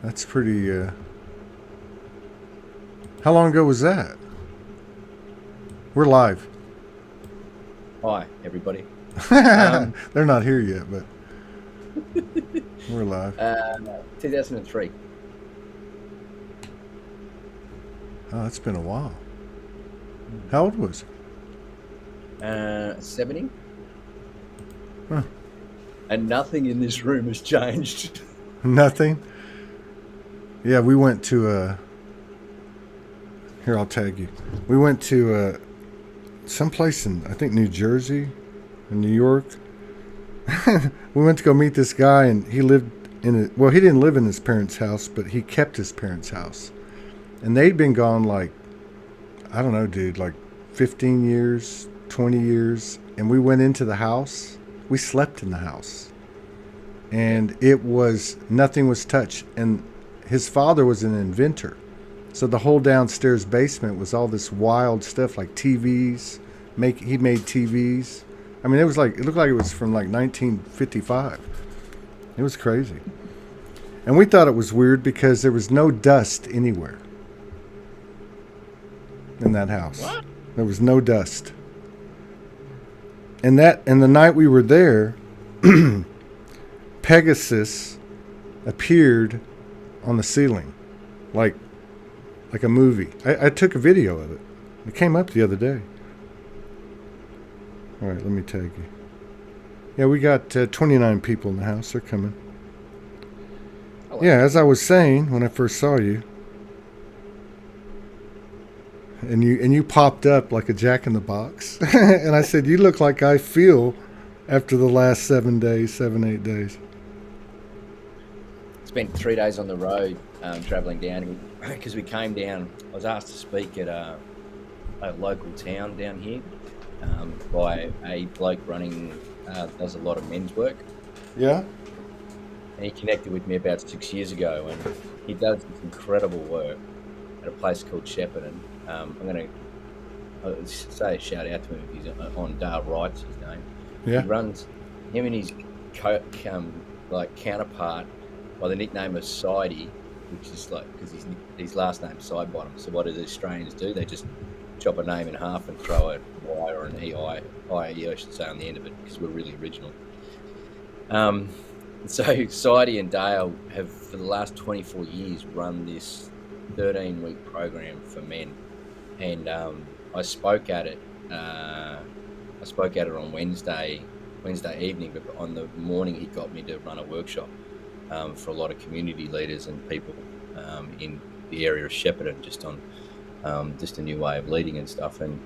That's pretty. How long ago was that? We're live. Hi, everybody. Um, They're not here yet, but we're live. 2003. Oh, it's been a while. How old was 70. he? Huh. And nothing in this room has changed. Nothing. Yeah, we went to Here, I'll tag you. We went to someplace in I think New Jersey, or New York. We went to go meet this guy, and he lived in a. Well, he didn't live in his parents' house, but he kept his parents' house, and they'd been gone like, I don't know, dude, like 15 years, 20 years, and we went into the house. We slept in the house, and it was nothing was touched, and his father was an inventor. So the whole downstairs basement was all this wild stuff like TVs. He made TVs. I mean, it looked like it was from like 1955. It was crazy. And we thought it was weird because there was no dust anywhere in that house. What? There was no dust. And the night we were there, Pegasus appeared on the ceiling, like a movie. I took a video of it. It came up the other day. All right, let me tag you. Yeah, we got 29 people in the house. They're coming. Yeah, as I was saying when I first saw you, and you popped up like a jack in the box, and I said, "You look like I feel after the last 7 days, 8 days." Spent 3 days on the road traveling down here because we came down. I was asked to speak at a local town down here by a bloke running, does a lot of men's work. Yeah. And he connected with me about 6 years ago, and he does this incredible work at a place called Shepparton. I'm going to say a shout out to him if he's on Dale Wright's his name. Yeah. He runs him and his counterpart by the nickname of Sidey, which is like because his last name's Sidebottom. So what do the Australians do? They just chop a name in half and throw a Y or an EI, I should say, on the end of it because we're really original. So Sidey and Dale have for the last 24 years run this 13-week program for men, and I spoke at it. I spoke at it on Wednesday evening, but on the morning he got me to run a workshop for a lot of community leaders and people in the area of Shepparton, just on just a new way of leading and stuff. And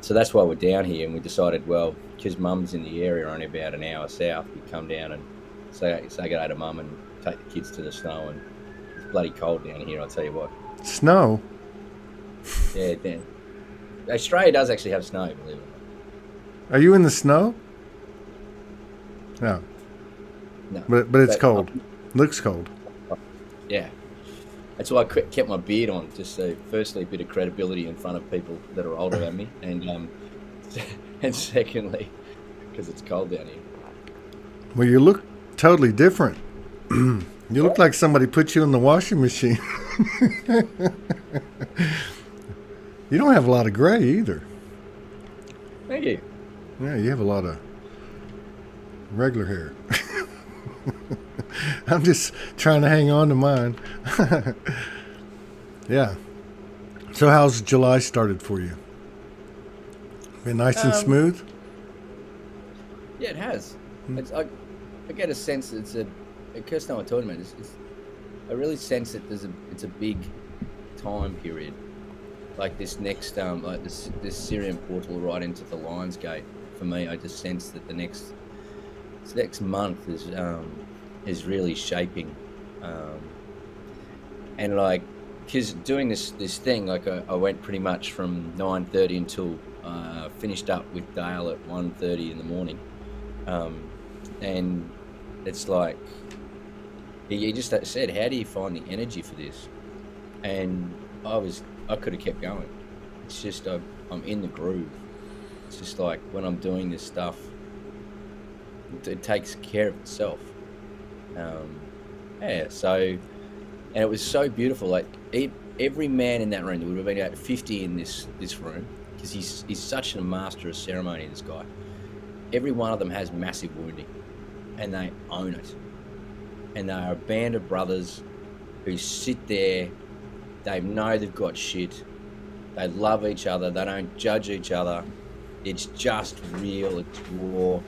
so that's why we're down here, and we decided, well, because Mum's in the area, only about an hour south, we'd come down and say good day to Mum and take the kids to the snow. And it's bloody cold down here, I'll tell you what. Snow. Yeah, Dan. Australia does actually have snow, believe it or not. Are you in the snow? No. No, But it's cold. Looks cold. Yeah. That's why I kept my beard on, just so, firstly, a bit of credibility in front of people that are older than me, and secondly, because it's cold down here. Well, you look totally different. You look like somebody put you in the washing machine. You don't have a lot of gray either. Thank you. Yeah, you have a lot of regular hair. I'm just trying to hang on to mine. Yeah. So how's July started for you? Been nice and smooth? Yeah, it has. It's, I get a sense that it's a Kirsten and I talking about this. I really sense that it's a big time period, like this next like this Syrian portal right into the Lions Gate. For me, I just sense that this next month is really shaping, and like because doing this thing, like I went pretty much from 9:30 until finished up with Dale at 1:30 in the morning, and it's like he just said, "How do you find the energy for this?" And I could have kept going. It's just I'm in the groove. It's just like when I'm doing this stuff, it takes care of itself. Yeah, so And it was so beautiful. Like every man in that room, there would have been about 50 in this room, because he's such a master of ceremony, this guy. Every one of them has massive wounding, and they own it. And they are a band of brothers who sit there. They know they've got shit. They love each other. They don't judge each other. It's just real. It's raw.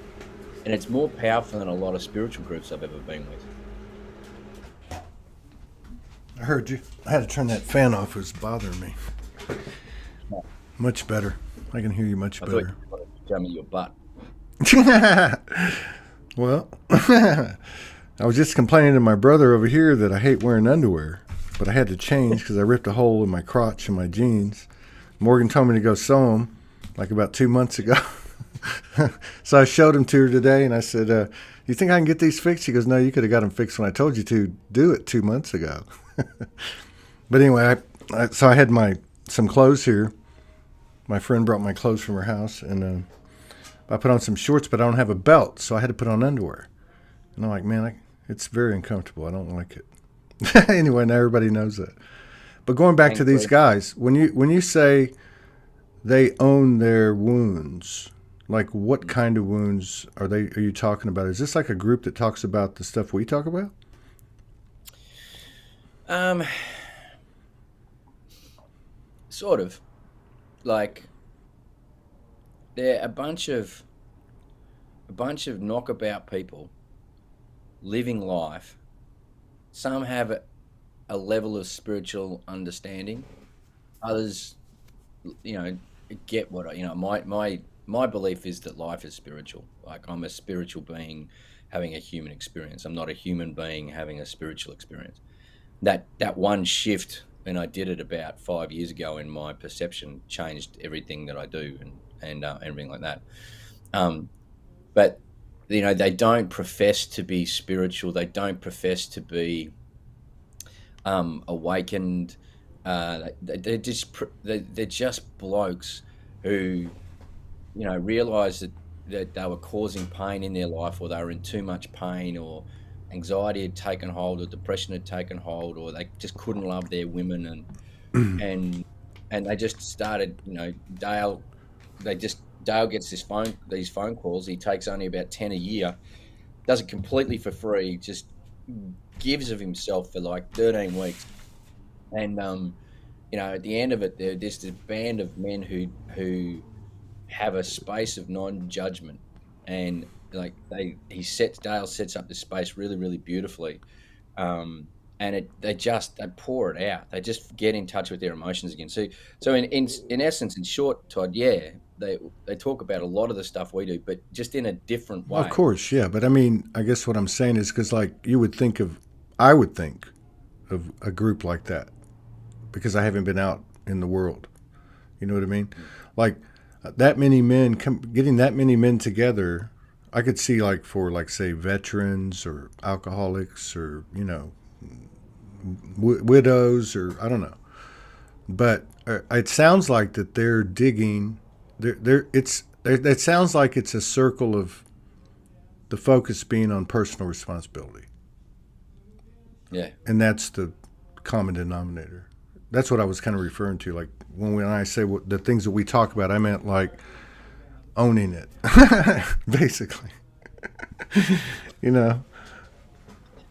And it's more powerful than a lot of spiritual groups I've ever been with. I heard you. I had to turn that fan off. It was bothering me. Much better. I can hear you much I thought better. you wanted to show me your butt. Well, I was just complaining to my brother over here that I hate wearing underwear, but I had to change because I ripped a hole in my crotch in my jeans. Morgan told me to go sew them like about 2 months ago. So I showed them to her today, and I said, you think I can get these fixed? She goes, no, you could have got them fixed when I told you to do it 2 months ago. But anyway, so I had some clothes here. My friend brought my clothes from her house, and I put on some shorts, but I don't have a belt, so I had to put on underwear. And I'm like, man, it's very uncomfortable. I don't like it. Anyway, now everybody knows that. But going back to these guys, when you say they own their wounds, like what kind of wounds are you talking about? Is this like a group that talks about the stuff we talk about? Sort of. Like, they're a bunch of knockabout people living life. Some have a level of spiritual understanding. Others, get what my belief is that life is spiritual. Like, I'm a spiritual being having a human experience. I'm not a human being having a spiritual experience. That one shift, when I did it about 5 years ago in my perception, changed everything that I do and everything like that. But they don't profess to be spiritual. They don't profess to be awakened. They're just blokes who realize that they were causing pain in their life, or they were in too much pain, or anxiety had taken hold, or depression had taken hold, or they just couldn't love their women, and they just started. Dale gets these phone calls. He takes only about 10 a year, does it completely for free, just gives of himself for like 13 weeks, and at the end of it, there's this band of men who have a space of non-judgment, and like Dale sets up this space really, really beautifully, and they pour it out. They just get in touch with their emotions again. So in essence, in short, Todd, yeah, they talk about a lot of the stuff we do, but just in a different way. Of course, yeah. But I mean, I guess what I'm saying is because like I would think of a group like that because I haven't been out in the world. You know what I mean? Like that many men getting that many men together. I could see like for like say veterans or alcoholics or widows or I don't know, but it sounds like that they're digging. It sounds like it's a circle of the focus being on personal responsibility. Yeah, and that's the common denominator. That's what I was kind of referring to. Like when I say the things that we talk about, I meant like owning it, basically.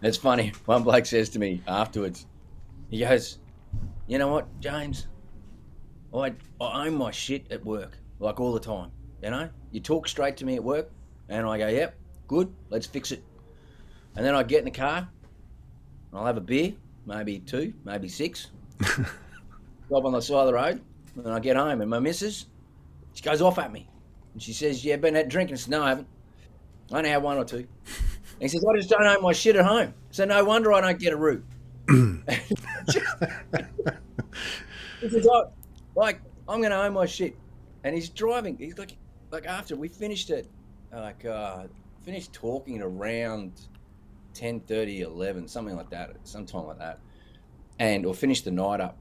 It's funny. One bloke says to me afterwards, he goes, "You know what, James? I own my shit at work, like all the time. You talk straight to me at work, and I go, yep, good, let's fix it. And then I get in the car, and I'll have a beer, maybe 2, maybe 6, stop on the side of the road, and then I get home, and my missus, she goes off at me, and she says, "Yeah, been out drinking?" I said, "No, I haven't. I only had 1 or 2." And he says, "I just don't own my shit at home, so no wonder I don't get a root." He says, "Like, I'm going to own my shit." And he's driving. He's like after we finished it, finished talking at around 10:30, 11, something like that, sometime like that, or finished the night up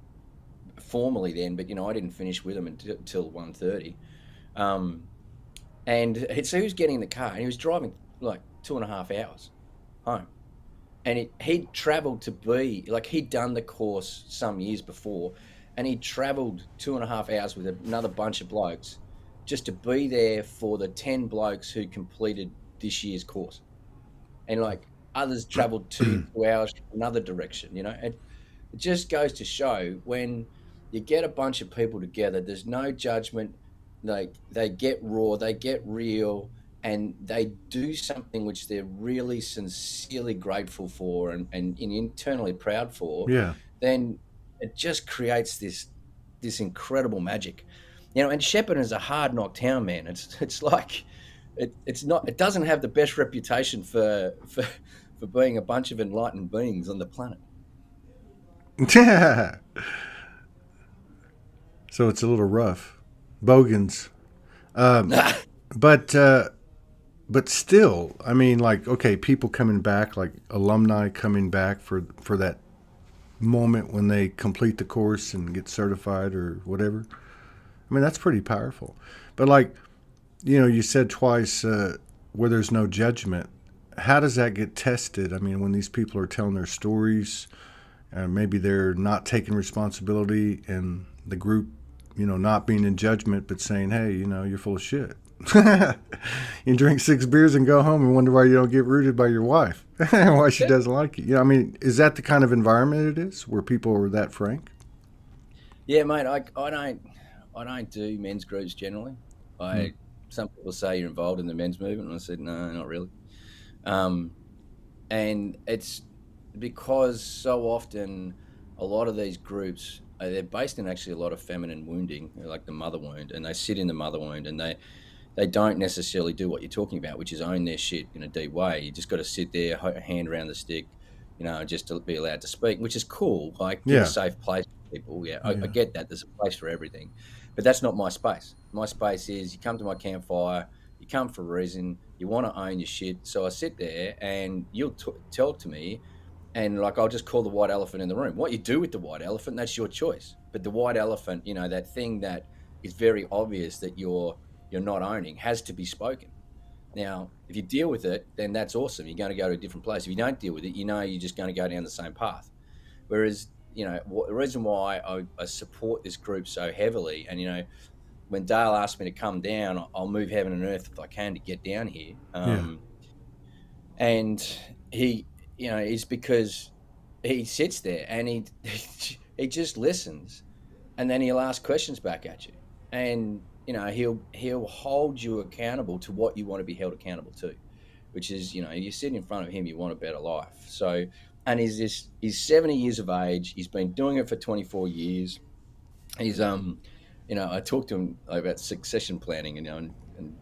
formally then. But I didn't finish with him until 1:30. And so he was getting in the car, and he was driving like 2.5 hours home. and he'd traveled to be like, he'd done the course some years before, and he traveled 2.5 hours with another bunch of blokes just to be there for the 10 blokes who completed this year's course. And like others traveled two hours from another direction, and it just goes to show, when you get a bunch of people together, there's no judgment. Like, they get raw, they get real, and they do something which they're really sincerely grateful for, and internally proud for. Yeah. Then it just creates this incredible magic. And Shepparton is a hard knock town, man. It's like, it doesn't have the best reputation for being a bunch of enlightened beings on the planet. Yeah. So it's a little rough. Bogans. But but still, I mean, like, okay, people coming back, like alumni coming back for that moment when they complete the course and get certified or whatever. I mean, that's pretty powerful. But like, you said twice where there's no judgment. How does that get tested? I mean, when these people are telling their stories, maybe they're not taking responsibility, and the group, not being in judgment, but saying, hey, you're full of shit. You drink 6 beers and go home and wonder why you don't get rooted by your wife, why she doesn't like you. I mean, is that the kind of environment it is where people are that frank? Yeah, mate. I don't do men's groups generally. Hmm. Some people say you're involved in the men's movement, and I said no, not really. Um, and it's because so often a lot of these groups, they're based in actually a lot of feminine wounding, like the mother wound, and they sit in the mother wound, and they don't necessarily do what you're talking about, which is own their shit in a deep way. You just got to sit there, hand around the stick, just to be allowed to speak, which is cool. Like, give a Yeah. safe place for people. Yeah, I Yeah. get that. There's a place for everything, but that's not my space. My space is, you come to my campfire, you come for a reason, you want to own your shit. So I sit there, and you'll talk to me, and like, I'll just call the white elephant in the room. What you do with the white elephant, that's your choice. But the white elephant, that thing that is very obvious that you're not owning, has to be spoken. Now, if you deal with it, then that's awesome. You're going to go to a different place. If you don't deal with it, you're just going to go down the same path. Whereas, the reason why I support this group so heavily, and when Dale asked me to come down, I'll move heaven and earth if I can to get down here. Yeah. And he, is because he sits there, and he just listens, and then he'll ask questions back at you, and he'll hold you accountable to what you want to be held accountable to, which is, you sit in front of him, you want a better life. So, and he's 70 years of age, he's been doing it for 24 years. He's I talked to him about succession planning, and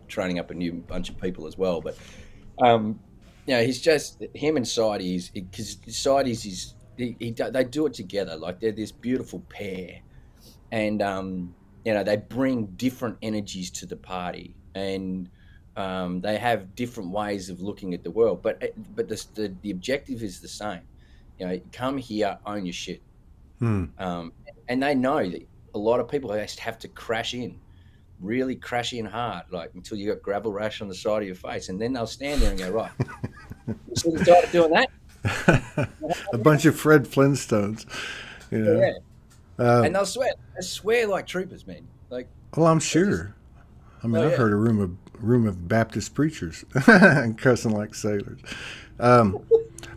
training up a new bunch of people as well. But um he's just, him and Sides, because Sides is, they do it together, like they're this beautiful pair. And they bring different energies to the party, and they have different ways of looking at the world, but the objective is the same. Come here, own your shit. Hmm. And they know that a lot of people just have to crash in, really crash in hard, like until you got gravel rash on the side of your face, and then they'll stand there and go, right, you see the guy doing that? A bunch of Fred Flintstones, you know. Yeah. And they swear like troopers, man. Like, Well, I'm they just, sure. I mean, oh I've yeah. heard a room of Baptist preachers and cussing like sailors. Um,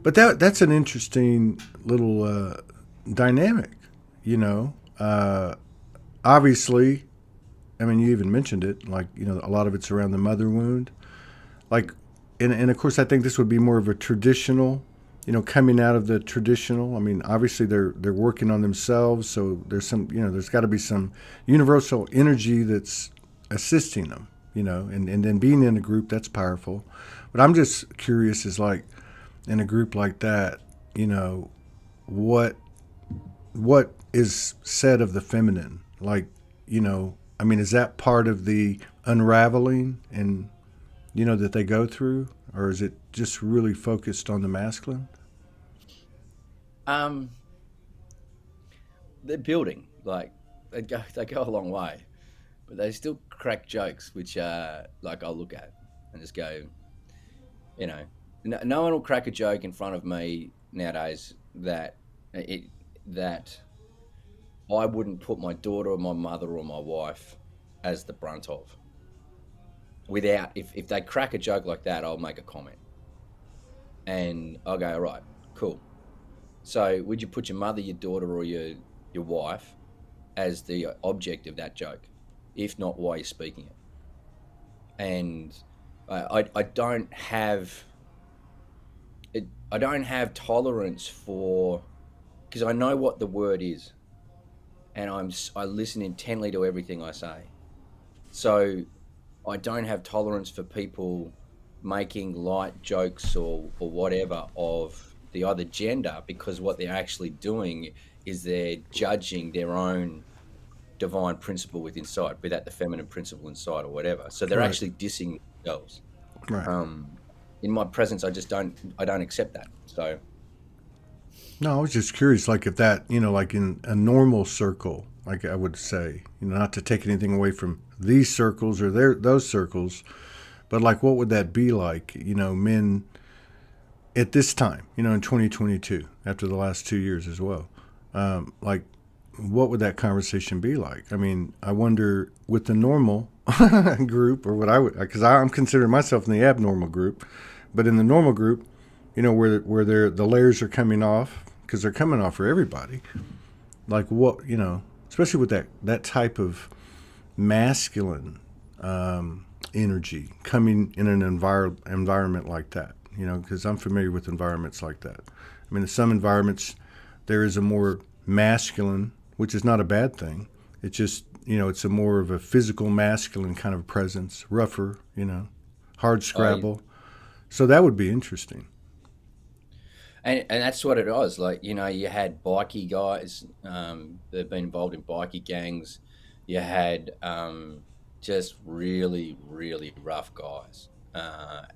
but that's an interesting little dynamic, you know. Obviously, I mean, you even mentioned it. Like, a lot of it's around the mother wound. Like, and of course, I think this would be more of a traditional, coming out of the traditional. I mean, obviously they're working on themselves, so there's some, there's got to be some universal energy that's assisting them, and then being in a group, that's powerful. But I'm just curious, is like, in a group like that, what what is said of the feminine? Like, I mean, is that part of the unraveling and that they go through, or is it just really focused on the masculine? Um, they're building, like, they go a long way, but they still crack jokes, which like, I'll look at and just go, you know, no one will crack a joke in front of me nowadays that I wouldn't put my daughter or my mother or my wife as the brunt of. Without, if they crack a joke like that, I'll make a comment and I'll go, all right, cool. So would you put your mother, your daughter, or your wife as the object of that joke? If not, why are you speaking it? And I don't have I don't have tolerance for, because I know what the word is, and I listen intently to everything I say. So I don't have tolerance for people making light jokes or whatever of the other gender, because what they're actually doing is they're judging their own divine principle within inside, be that the feminine principle inside or whatever. So they're Right. actually dissing themselves. Right. In my presence, I don't accept that. So No, I was just curious, like if that, like in a normal circle, like I would say, not to take anything away from these circles or those circles, but like what would that be like, men at this time, in 2022, after the last 2 years as well, like what would that conversation be like? I mean, I wonder with the normal group, or what I would, because I'm considering myself in the abnormal group, but in the normal group, where the layers are coming off, because they're coming off for everybody. Like what, especially with that type of masculine energy coming in an environment like that, because I'm familiar with environments like that. I mean, in some environments, there is a more masculine, which is not a bad thing. It's just, it's a more of a physical masculine kind of presence, rougher, hard scrabble. So that would be interesting. and that's what it was. Like, you had bikie guys that've been involved in bikie gangs. You had just really, really rough guys,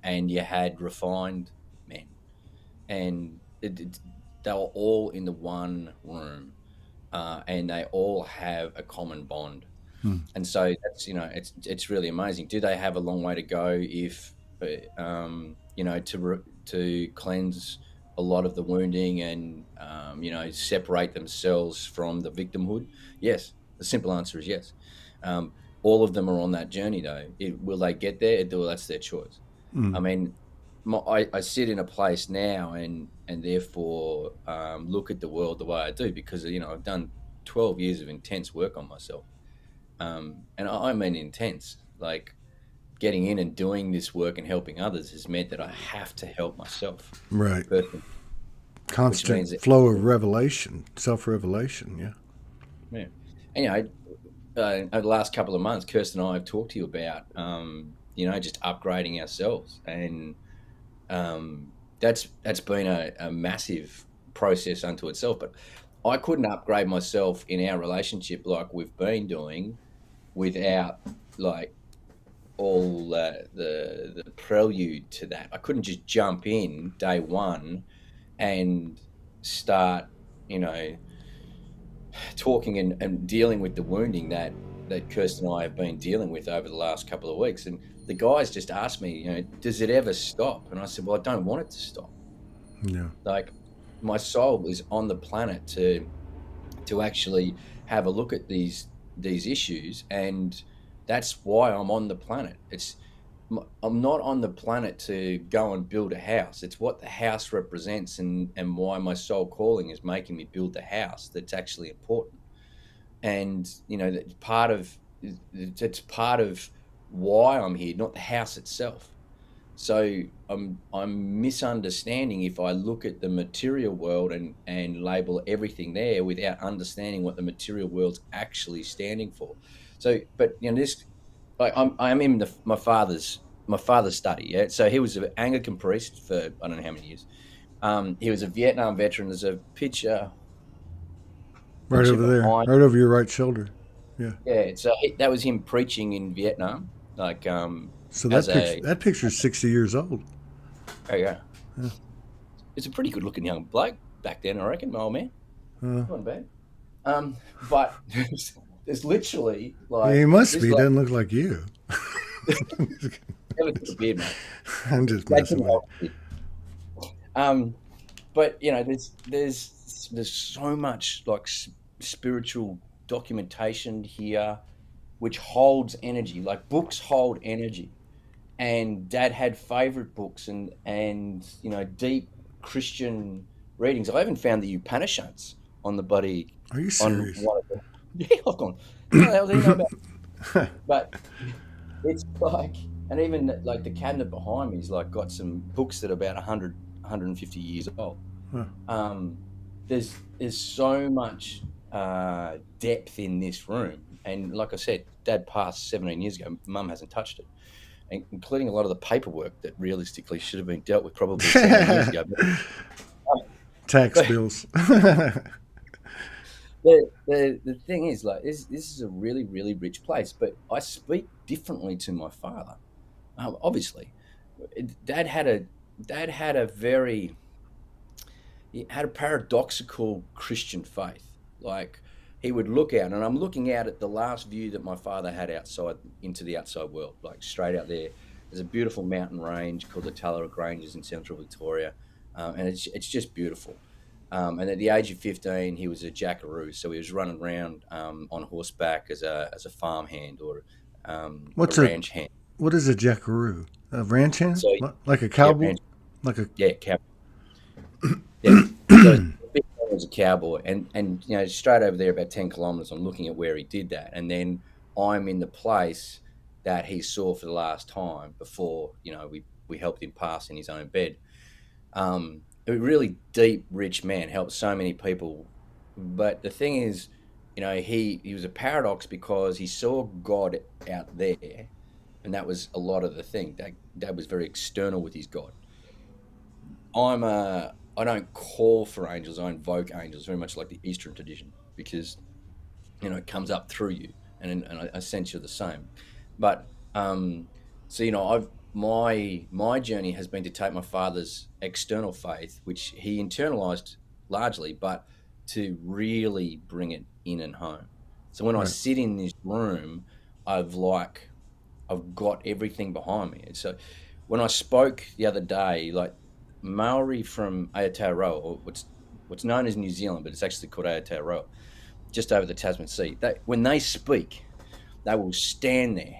and you had refined men, and they were all in the one room, and they all have a common bond. And so that's, it's really amazing. Do they have a long way to go if to cleanse a lot of the wounding and separate themselves from the victimhood? Yes, the simple answer is yes. All of them are on that journey, though. Will they get there? Well, that's their choice. I mean, I sit in a place now and therefore look at the world the way I do, because I've done 12 years of intense work on myself, and I mean intense. Like, getting in and doing this work and helping others has meant that I have to help myself Right. personally, which Constant means that, flow of revelation, self-revelation. Yeah. yeah. And over the last couple of months, Kirsten and I have talked to you about just upgrading ourselves, and that's been a massive process unto itself. But I couldn't upgrade myself in our relationship like we've been doing without, like, all the prelude to that. I couldn't just jump in day one and start, talking and dealing with the wounding that Kirsten and I have been dealing with over the last couple of weeks. And the guys just asked me, does it ever stop? And I said, well, I don't want it to stop. Yeah. Like, my soul is on the planet to actually have a look at these issues, and that's why I'm on the planet. I'm not on the planet to go and build a house. It's what the house represents, and why my soul calling is making me build the house that's actually important. And that's part of why I'm here, not the house itself. So I'm misunderstanding if I look at the material world and label everything there without understanding what the material world's actually standing for. So, but this, like, I'm in my father's study. Yeah, so he was an Anglican priest for I don't know how many years. He was a Vietnam veteran. There's a picture Right over there, behind. right over your right shoulder. Yeah. Yeah, so that was him preaching in Vietnam. Like, So as that picture's 60 years old. oh yeah, Yeah. it's a pretty good looking young bloke back then, I reckon, my old man. Uh, Not bad. But there's literally, like, yeah, he must this be. He like, doesn't look like you. never took a beard, mate. I'm just That's messing an with old you. kid. but there's so much like spiritual documentation here, which holds energy. Like books hold energy, and Dad had favorite books and deep Christian readings. I even found the Upanishads on the buddy Are you on serious? one of them. Yeah, I've gone. How the hell do you know about? But it's like, and even like the cabinet behind me is like got some books that are about 100, 150 years old. Huh. Um, there's so much depth in this room, and like I said, Dad passed 17 years ago. Mum hasn't touched it, including a lot of the paperwork that realistically should have been dealt with probably 17 years ago. Tax But bills. the thing is, like, this is a really, really rich place, but I speak differently to my father. Obviously, Dad had a Dad had a very he had a paradoxical Christian faith. Like he would look out, and I'm looking out at the last view that my father had outside into the outside world, like straight out there. There's a beautiful mountain range called the Tallawarra Ranges in central Victoria, and it's just beautiful. And at the age of 15, he was a Jackaroo, so he was running around on horseback as a farm hand or a What's a ranch hand. what is a jackaroo? A ranch hand? So Like a yeah, cowboy? ranch, Like a yeah, yeah. So big man was a cowboy, and straight over there about 10 kilometers. I'm looking at where he did that, and then I'm in the place that he saw for the last time before we helped him pass in his own bed. A really deep, rich man, helped so many people, but the thing is, he was a paradox because he saw God out there, and that was a lot of the thing. Dad was very external with his God. I don't call for angels, I invoke angels, very much like the Eastern tradition, because it comes up through you, and I sense you're the same. But so I've my journey has been to take my father's external faith, which he internalized largely, but to really bring it in and home. So when I right. sit in this room, I've like I've got everything behind me. And so when I spoke the other day, like Maori from Aotearoa, or what's known as New Zealand, but it's actually called Aotearoa, just over the Tasman Sea. When they speak, they will stand there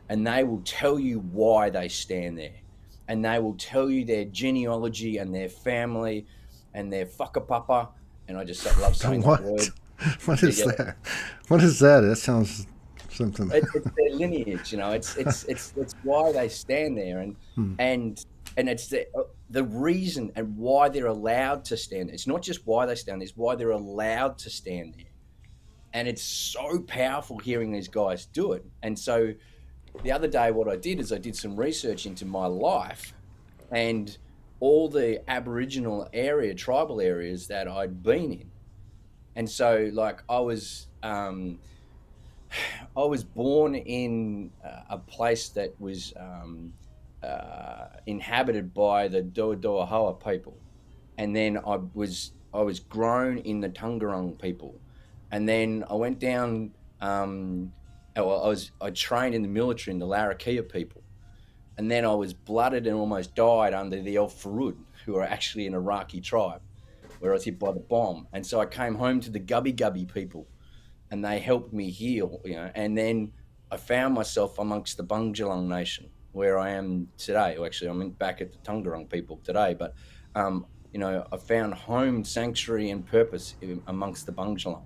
and they will tell you why they stand there, and they will tell you their genealogy and their family and their whakapapa. And I just love The saying that what? word. What Yeah, is yeah. that? What is that? That sounds something. It's their lineage, it's why they stand there, Hmm. and it's the reason and why they're allowed to stand there. It's not just why they stand there; it's why they're allowed to stand there, and it's so powerful hearing these guys do it. And so the other day, what I did is I did some research into my life and all the Aboriginal tribal areas that I'd been in, and so like I was born in a place that was inhabited by the Doadoahoa people, and then I was grown in the Tungarong people, and then I went down. I trained in the military in the Larrakia people, and then I was blooded and almost died under the El Farud, who are actually an Iraqi tribe, where I was hit by the bomb, and so I came home to the Gubby Gubby people, and they helped me heal, and then I found myself amongst the Bundjalung Nation where I am today. Well, actually, back at the Tungarong people today, but I found home, sanctuary, and purpose amongst the Bundjalung.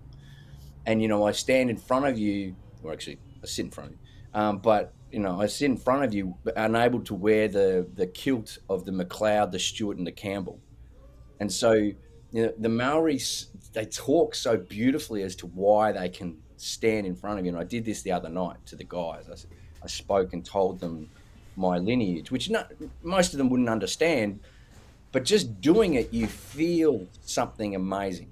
And I stand in front of you, or actually, I sit in front of you, but I sit in front of you, unable to wear the kilt of the MacLeod, the Stewart, and the Campbell. And so, the Maoris, they talk so beautifully as to why they can stand in front of you. And I did this the other night to the guys. I spoke and told them my lineage, which most of them wouldn't understand, but just doing it, you feel something amazing.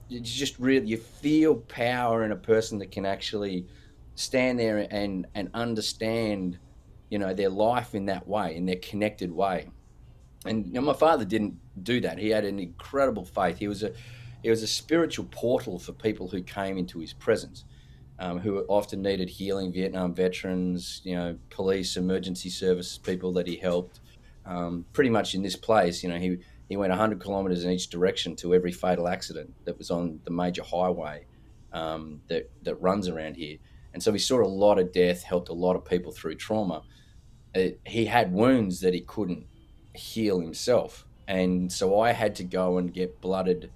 It's just really, you feel power in a person that can actually stand there and understand, their life in that way, in their connected way. And my father didn't do that. He had an incredible faith. He was a spiritual portal for people who came into his presence, who often needed healing. Vietnam veterans, police, emergency service people that he helped. Pretty much in this place, He went 100 kilometers in each direction to every fatal accident that was on the major highway that runs around here. And so he saw a lot of death, helped a lot of people through trauma. He had wounds that he couldn't heal himself. And so I had to go and get blooded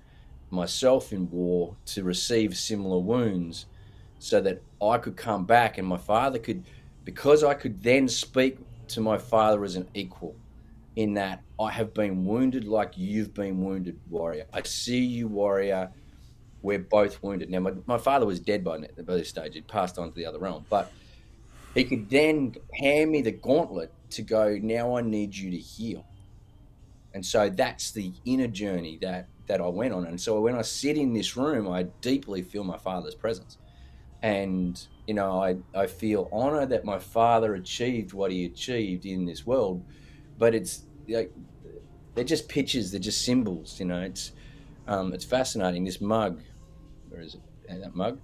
myself in war to receive similar wounds so that I could come back and my father could, because I could then speak to my father as an equal in that I have been wounded like you've been wounded, warrior. I see you, warrior. We're both wounded. Now, my father was dead by this stage. He'd passed on to the other realm, but he could then hand me the gauntlet to go, now I need you to heal. And so that's the inner journey that I went on. And so when I sit in this room, I deeply feel my father's presence. And, I feel honor that my father achieved what he achieved in this world, but it's like, they're just pictures, they're just symbols, it's fascinating. This mug, where is it? That mug?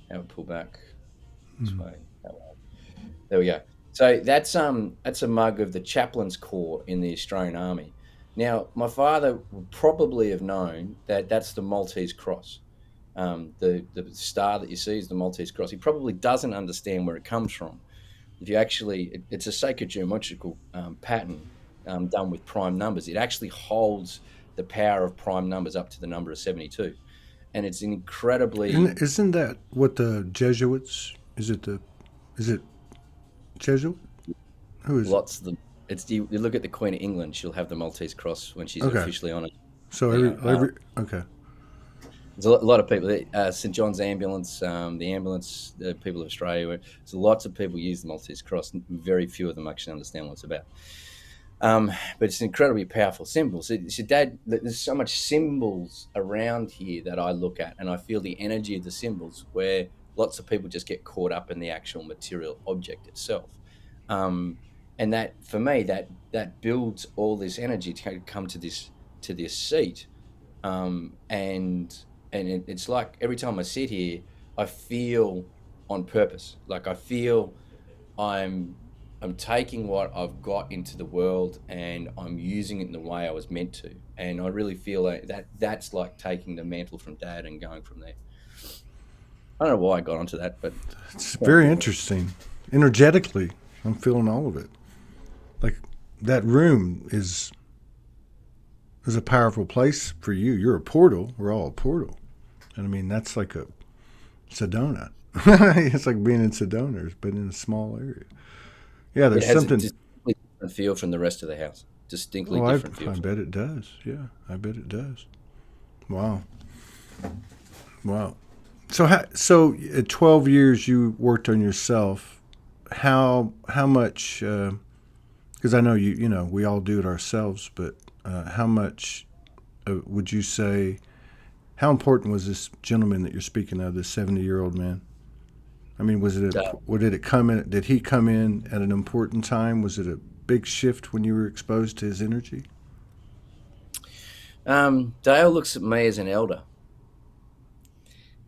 How would pull back this way? That way. There we go. So that's a mug of the chaplain's corps in the Australian Army. Now, my father would probably have known that that's the Maltese Cross. The star that you see is the Maltese Cross. He probably doesn't understand where it comes from. If you actually, it's a sacred geometrical pattern done with prime numbers. It actually holds the power of prime numbers up to the number of 72, and it's an incredibly Isn't that what the Jesuits? Is it Jesuit? Who is it? lots of them. It's you look at the Queen of England; she'll have the Maltese Cross when she's Okay. officially honoured. So You know, every okay. there's a lot of people. St John's Ambulance, the ambulance, the people of Australia. So lots of people use the Maltese Cross. Very few of them actually understand what it's about. But it's an incredibly powerful symbol. So, Dad, there's so much symbols around here that I look at, and I feel the energy of the symbols. Where lots of people just get caught up in the actual material object itself, and that for me, that builds all this energy to come to this seat, and it's like every time I sit here, I feel on purpose. Like I feel I'm I'm taking what I've got into the world and I'm using it in the way I was meant to. And I really feel like that's like taking the mantle from Dad and going from there. I don't know why I got onto that, but It's very interesting. Energetically, I'm feeling all of it. Like that room is a powerful place for you. You're a portal. We're all a portal. And I mean, that's like a Sedona. It's like being in Sedona, but in a small area. Yeah, it there's has a something. distinctly different feel from the rest of the house. Distinctly Oh, different feel. I bet it does. Yeah, I bet it does. Wow, wow. So at 12 years you worked on yourself. How much? Because I know we all do it ourselves, but how much would you say? How important was this gentleman that you're speaking of, this 70-year-old man? I mean, did it come in? Did he come in at an important time? Was it a big shift when you were exposed to his energy? Dale looks at me as an elder,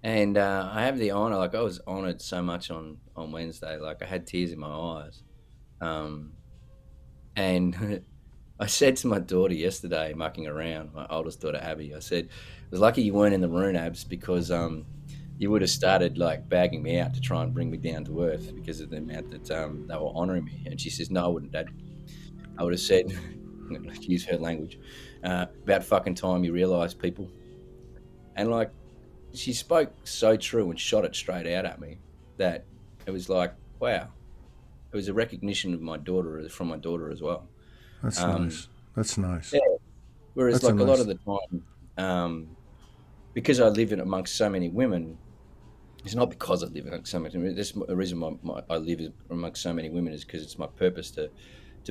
and I have the honor. Like I was honored so much on Wednesday. Like I had tears in my eyes, and I said to my daughter yesterday, mucking around, my oldest daughter Abby. I said, "It was lucky you weren't in the room, Abs, because you would have started like bagging me out to try and bring me down to earth because of the amount that they were honoring me." And she says, "No, I wouldn't, Dad. I would have said," I'm going to use her language, "about fucking time you realise, people." And like, she spoke so true and shot it straight out at me that it was like, wow, it was a recognition of my daughter from my daughter as well. That's Um, nice. That's nice. yeah. Whereas That's a like a lot nice. of the time, because I live in amongst so many women, it's not because I live amongst so many women. That's the reason I live amongst so many women is because it's my purpose to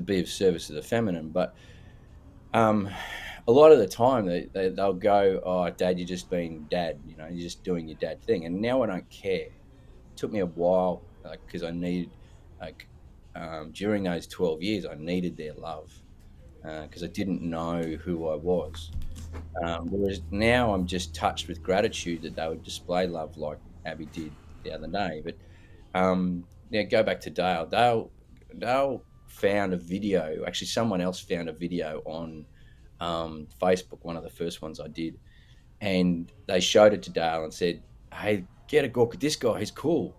be of service to the feminine. But um, a lot of the time they'll go, "Oh, Dad, you're just being Dad. You're just doing your dad thing." And now I don't care. It took me a while, because I needed, like, during those 12 years, I needed their love because I didn't know who I was. Whereas now I'm just touched with gratitude that they would display love like Abby did the other day. But yeah, go back to Dale. Dale found a video. Actually, someone else found a video on Facebook, one of the first ones I did, and they showed it to Dale and said, "Hey, get a gawk at this guy. He's cool."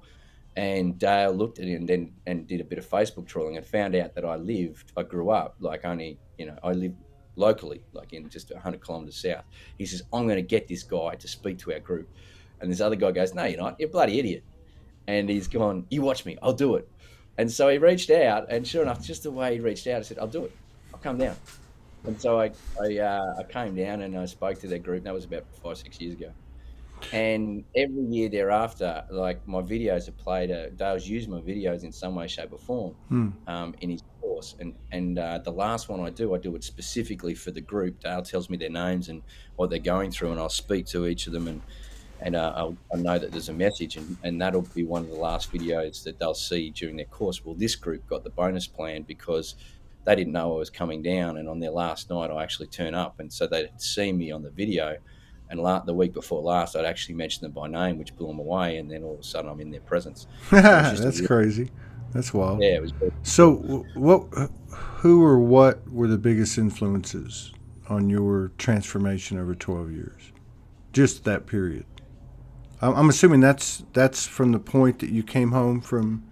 And Dale looked at it and then and did a bit of Facebook trawling and found out that I grew up like only, I live locally, like in just 100 kilometers south. He says, "I'm going to get this guy to speak to our group." And this other guy goes, "No, you're not. You're a bloody idiot." And he's gone, "You watch me. I'll do it." And so he reached out, and sure enough, just the way he reached out, I said, "I'll do it. I'll come down." And so I came down and I spoke to their group. That was about 5 6 years ago. And every year thereafter, like my videos are played. Dale's used my videos in some way, shape, or form in his course. And the last one I do it specifically for the group. Dale tells me their names and what they're going through, and I'll speak to each of them, and I know that there's a message, and that'll be one of the last videos that they'll see during their course. Well, this group got the bonus plan because they didn't know I was coming down, and on their last night, I actually turn up, and so they'd seen me on the video. And the week before last, I'd actually mentioned them by name, which blew them away. And then all of a sudden, I'm in their presence. And it was just That's crazy. That's wild. yeah, it was very So, cool. who or what were the biggest influences on your transformation over 12 years? Just that period. I'm assuming that's from the point that you came home from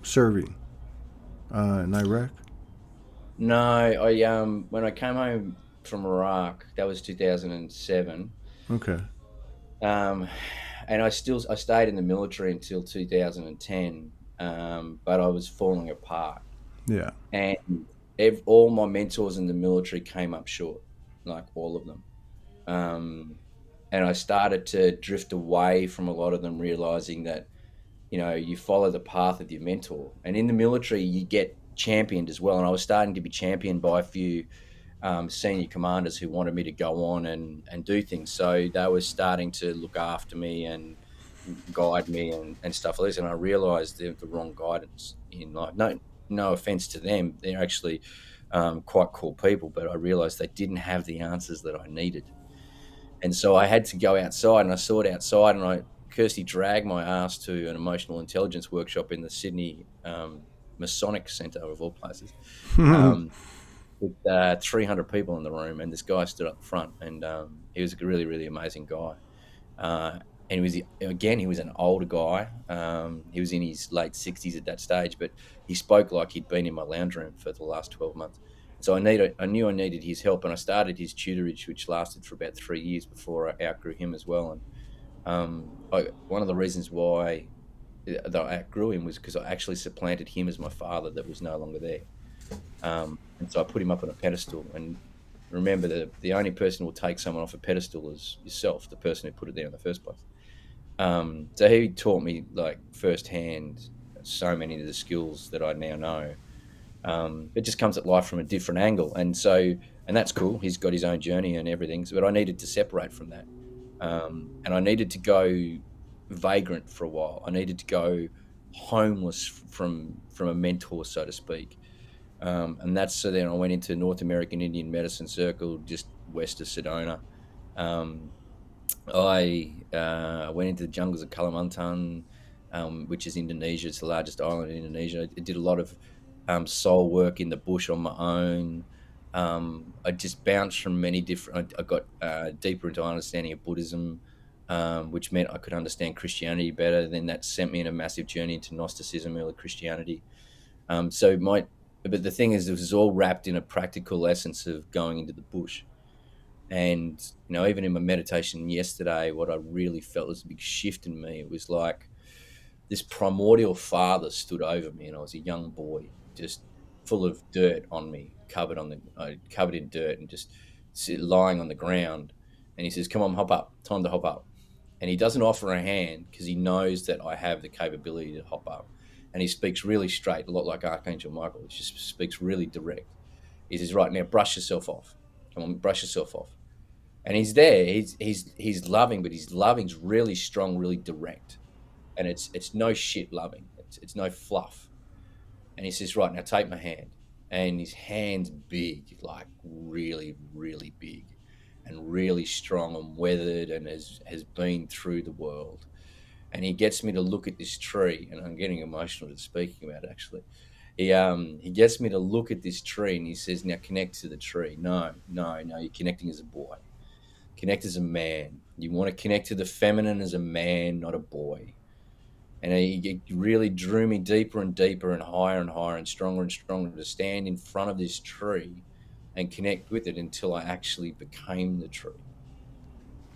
serving in Iraq. No, I when I came home from Iraq, that was 2007. Okay. Um, and I stayed in the military until 2010. But I was falling apart, Yeah. and all my mentors in the military came up short, like all of them. Um, and I started to drift away from a lot of them, realizing that you follow the path of your mentor, and in the military you get championed as well. And I was starting to be championed by a few senior commanders who wanted me to go on and do things. So they were starting to look after me and guide me and stuff like this. And I realized the wrong guidance in life. No offense to them, they're actually quite cool people, but I realized they didn't have the answers that I needed. And so I had to go outside, and I saw it outside, and Kirsty dragged my ass to an emotional intelligence workshop in the Sydney Masonic Centre, of all places, um, with 300 people in the room. And this guy stood up front, and he was a really, really amazing guy. And he was an older guy. He was in his late 60s at that stage, but he spoke like he'd been in my lounge room for the last 12 months. So I knew I needed his help, and I started his tutorage, which lasted for about 3 years before I outgrew him as well. And one of the reasons why that I outgrew him was because I actually supplanted him as my father that was no longer there. And so I put him up on a pedestal. And remember that the only person who will take someone off a pedestal is yourself, the person who put it there in the first place. So he taught me like firsthand so many of the skills that I now know. It just comes at life from a different angle, and that's cool. He's got his own journey and everything, but I needed to separate from that, and I needed to go vagrant for a while. I needed to go homeless from a mentor, so to speak. And that's so then I went into North American Indian Medicine Circle, just west of Sedona. Um, I went into the jungles of Kalimantan, which is Indonesia. It's the largest island in Indonesia. I did a lot of soul work in the bush on my own. I just bounced from many different. I got deeper into understanding of Buddhism, which meant I could understand Christianity better. Then that sent me on a massive journey into Gnosticism, early Christianity. But the thing is, it was all wrapped in a practical essence of going into the bush. And even in my meditation yesterday, what I really felt was a big shift in me. It was like this primordial father stood over me, and I was a young boy, just full of dirt on me, covered in dirt, and just lying on the ground. And he says, "Come on, hop up. Time to hop up." And he doesn't offer a hand because he knows that I have the capability to hop up. And he speaks really straight, a lot like Archangel Michael. He just speaks really direct. He says, "Right now, brush yourself off. Come on, brush yourself off." And he's there. He's loving, but his loving's really strong, really direct, and it's no shit loving. It's no fluff. And he says, "Right now, take my hand." And his hand's big, like really, really big, and really strong and weathered, and has been through the world. And he gets me to look at this tree, and I'm getting emotional just speaking about it, actually. he gets me to look at this tree, and he says, "Now connect to the tree." No, no, no. You're connecting as a boy. Connect as a man. You want to connect to the feminine as a man, not a boy. And he really drew me deeper and deeper and higher and stronger to stand in front of this tree and connect with it until I actually became the tree.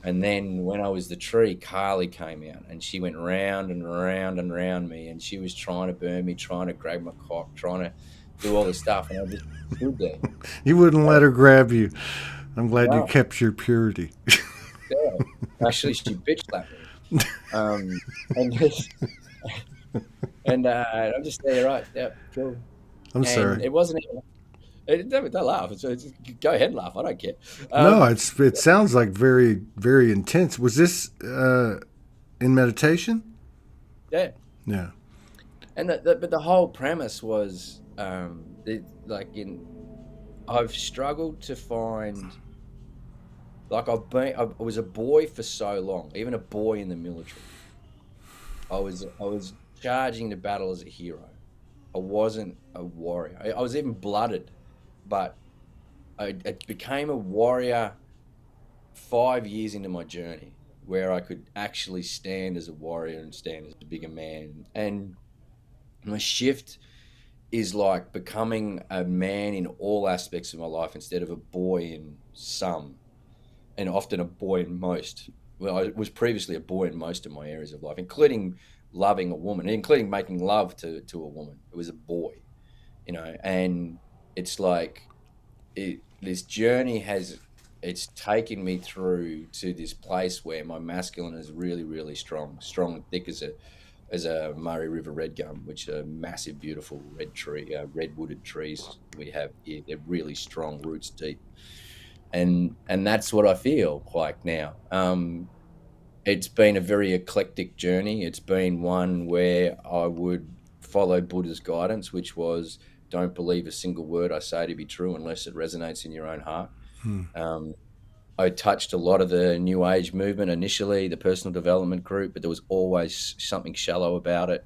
And then when I was the tree, Carly came out and she went round and round and round me, and she was trying to burn me, trying to grab my cock, trying to do all this stuff. And I just stood there. You wouldn't let her grab you. I'm glad you No, kept your purity. yeah. Actually, she bitch slapped me. Um, and and I'm just there, right? Yep, cool. I'm And sorry. it wasn't even. Don't laugh. It's go ahead and laugh. I don't care. No, Um, it sounds like very very intense. Was this in meditation? yeah. Yeah. And but the whole premise was like I've struggled to find, like, I was a boy for so long, even a boy in the military. I was charging into battle as a hero. I wasn't a warrior. I was even blooded, but I became a warrior 5 years into my journey, where I could actually stand as a warrior and stand as a bigger man. And my shift is like becoming a man in all aspects of my life instead of a boy in some, and often a boy in most. Well, I was previously a boy in most of my areas of life, including loving a woman, including making love to a woman. It was a boy, and it's like this journey it's taken me through to this place where my masculine is really, really strong and thick as a Murray River red gum, which are massive, beautiful red wooded trees we have here. They're really strong, roots deep, and that's what I feel like now. It's been a very eclectic journey. It's been one where I would follow Buddha's guidance, which was, don't believe a single word I say to be true unless it resonates in your own heart. Hmm. Um, I touched a lot of the New Age movement initially, the personal development group, but there was always something shallow about it.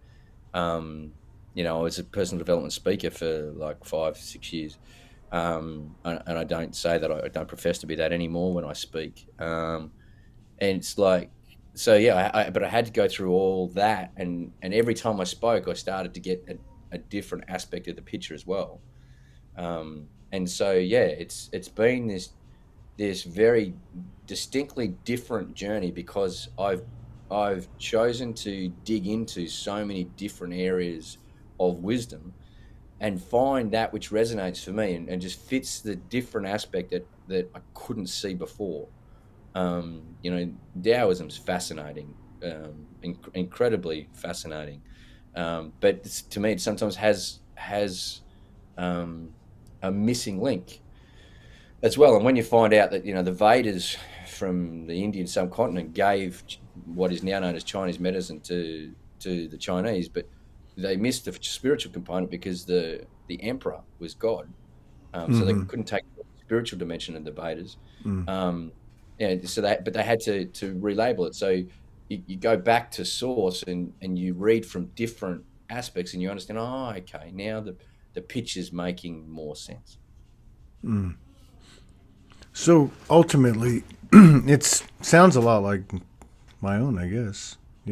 I was a personal development speaker for like 5, 6 years, and I don't say that I don't profess to be that anymore when I speak. And it's like, so yeah, but I had to go through all that, and every time I spoke, I started to get a different aspect of the picture as well. And so yeah, it's been this very distinctly different journey because I've chosen to dig into so many different areas of wisdom and find that which resonates for me and just fits the different aspect that I couldn't see before. Taoism's fascinating, incredibly fascinating, but to me, it sometimes has um, a missing link as well. And when you find out that the Vedas from the Indian subcontinent gave what is now known as Chinese medicine to the Chinese, but they missed the spiritual component because the emperor was God, so they Mm-hmm. couldn't take the spiritual dimension of the Vedas. Mm. Um, but they had to relabel it. So you go back to source and you read from different aspects and you understand. Oh, okay, now the pitch is making more sense. Mm. So ultimately, it sounds a lot like my own, I guess. I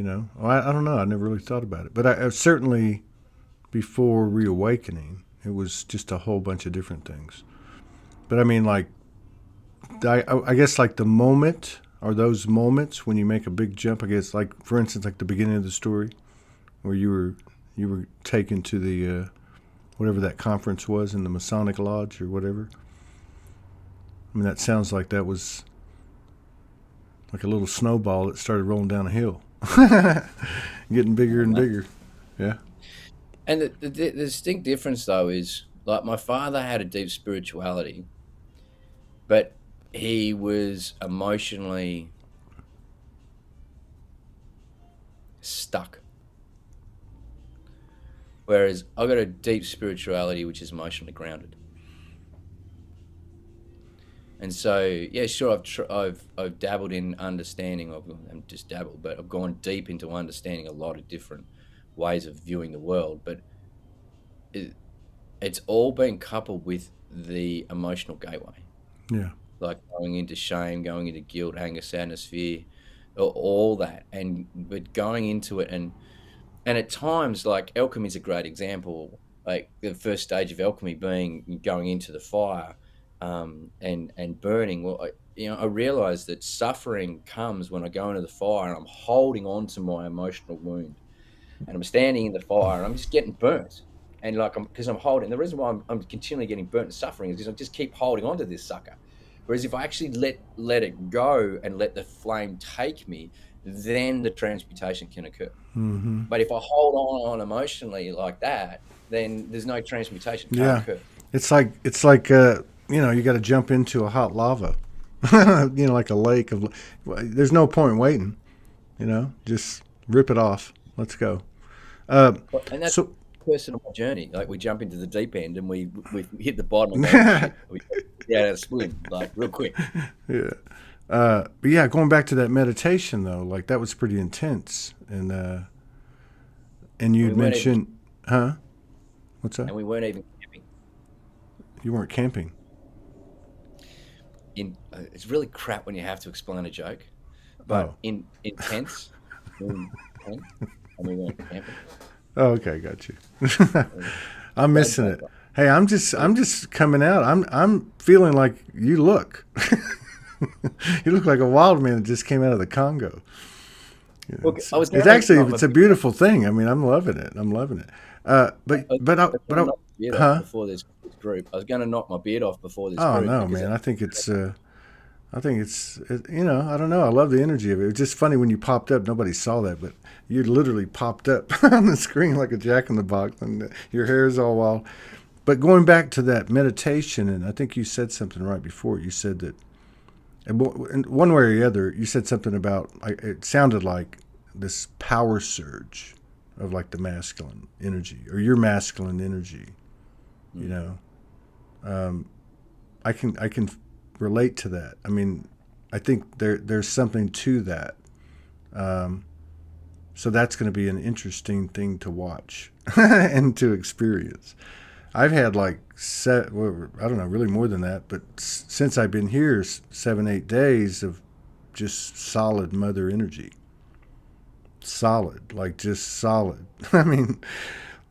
don't know. I never really thought about it, but I certainly before reawakening, it was just a whole bunch of different things. But I mean, like, I guess like the moment or those moments when you make a big jump. I guess like for instance, like the beginning of the story where you were taken to the whatever that conference was in the Masonic Lodge or whatever. I mean, that sounds like that was like a little snowball that started rolling down a hill, getting bigger and bigger. Yeah. And the distinct difference, though, is like my father had a deep spirituality, but he was emotionally stuck. Whereas I got a deep spirituality, which is emotionally grounded. And so, yeah, sure, I've dabbled in understanding. I've just dabbled, but I've gone deep into understanding a lot of different ways of viewing the world. But it's all been coupled with the emotional gateway, Yeah. like going into shame, going into guilt, anger, sadness, fear, all that, and but going into it, and at times, like alchemy is a great example. Like the first stage of alchemy being going into the fire, and burning. Well, I realize that suffering comes when I go into the fire and I'm holding on to my emotional wound, and I'm standing in the fire and I'm just getting burnt. And like, because I'm holding, the reason why I'm continually getting burnt and suffering is because I just keep holding on to this sucker. Whereas if I actually let it go and let the flame take me, then the transmutation can occur. Mm-hmm. But if I hold on emotionally like that, then there's no transmutation, can't Yeah. occur. It's like you got to jump into a hot lava. Like a lake of. There's no point waiting. Just rip it off. Let's go. And that's So a personal journey. Like we jump into the deep end and we hit the bottom and go, oh, shit, we get out of the swim like real quick. yeah. But yeah, going back to that meditation though, like that was pretty intense, and We you'd weren't even mentioned, huh? What's that? and we weren't even camping. You weren't camping. It's really crap when you have to explain a joke, but Oh. in intense, in tent, and we weren't camping. Oh, okay, got you. I'm Bad missing joke. it. Hey, I'm just coming out. I'm feeling like you look. You look like a wild man that just came out of the Congo. Look, I was It's going to actually knock my it's a beautiful thing. I mean, I'm loving it. I'm loving it. But I was but I, but gonna I, knock my beard off huh? before this group. I was going to knock my beard off before this Oh group no, because man. I don't know. I love the energy of it. It's just funny when you popped up. Nobody saw that, but you literally popped up on the screen like a jack in the box, and your hair is all wild. But going back to that meditation, and I think you said something right before. You said that, and one way or the other, you said something about. It sounded like this power surge of like the masculine energy or your masculine energy. You mm, know, um, I can relate to that. I mean, I think there's something to that. Um, so that's going to be an interesting thing to watch and to experience. I've had like well, I don't know, really more than that, but since I've been here, 7-8 days of just solid mother energy, solid, like just solid. I mean,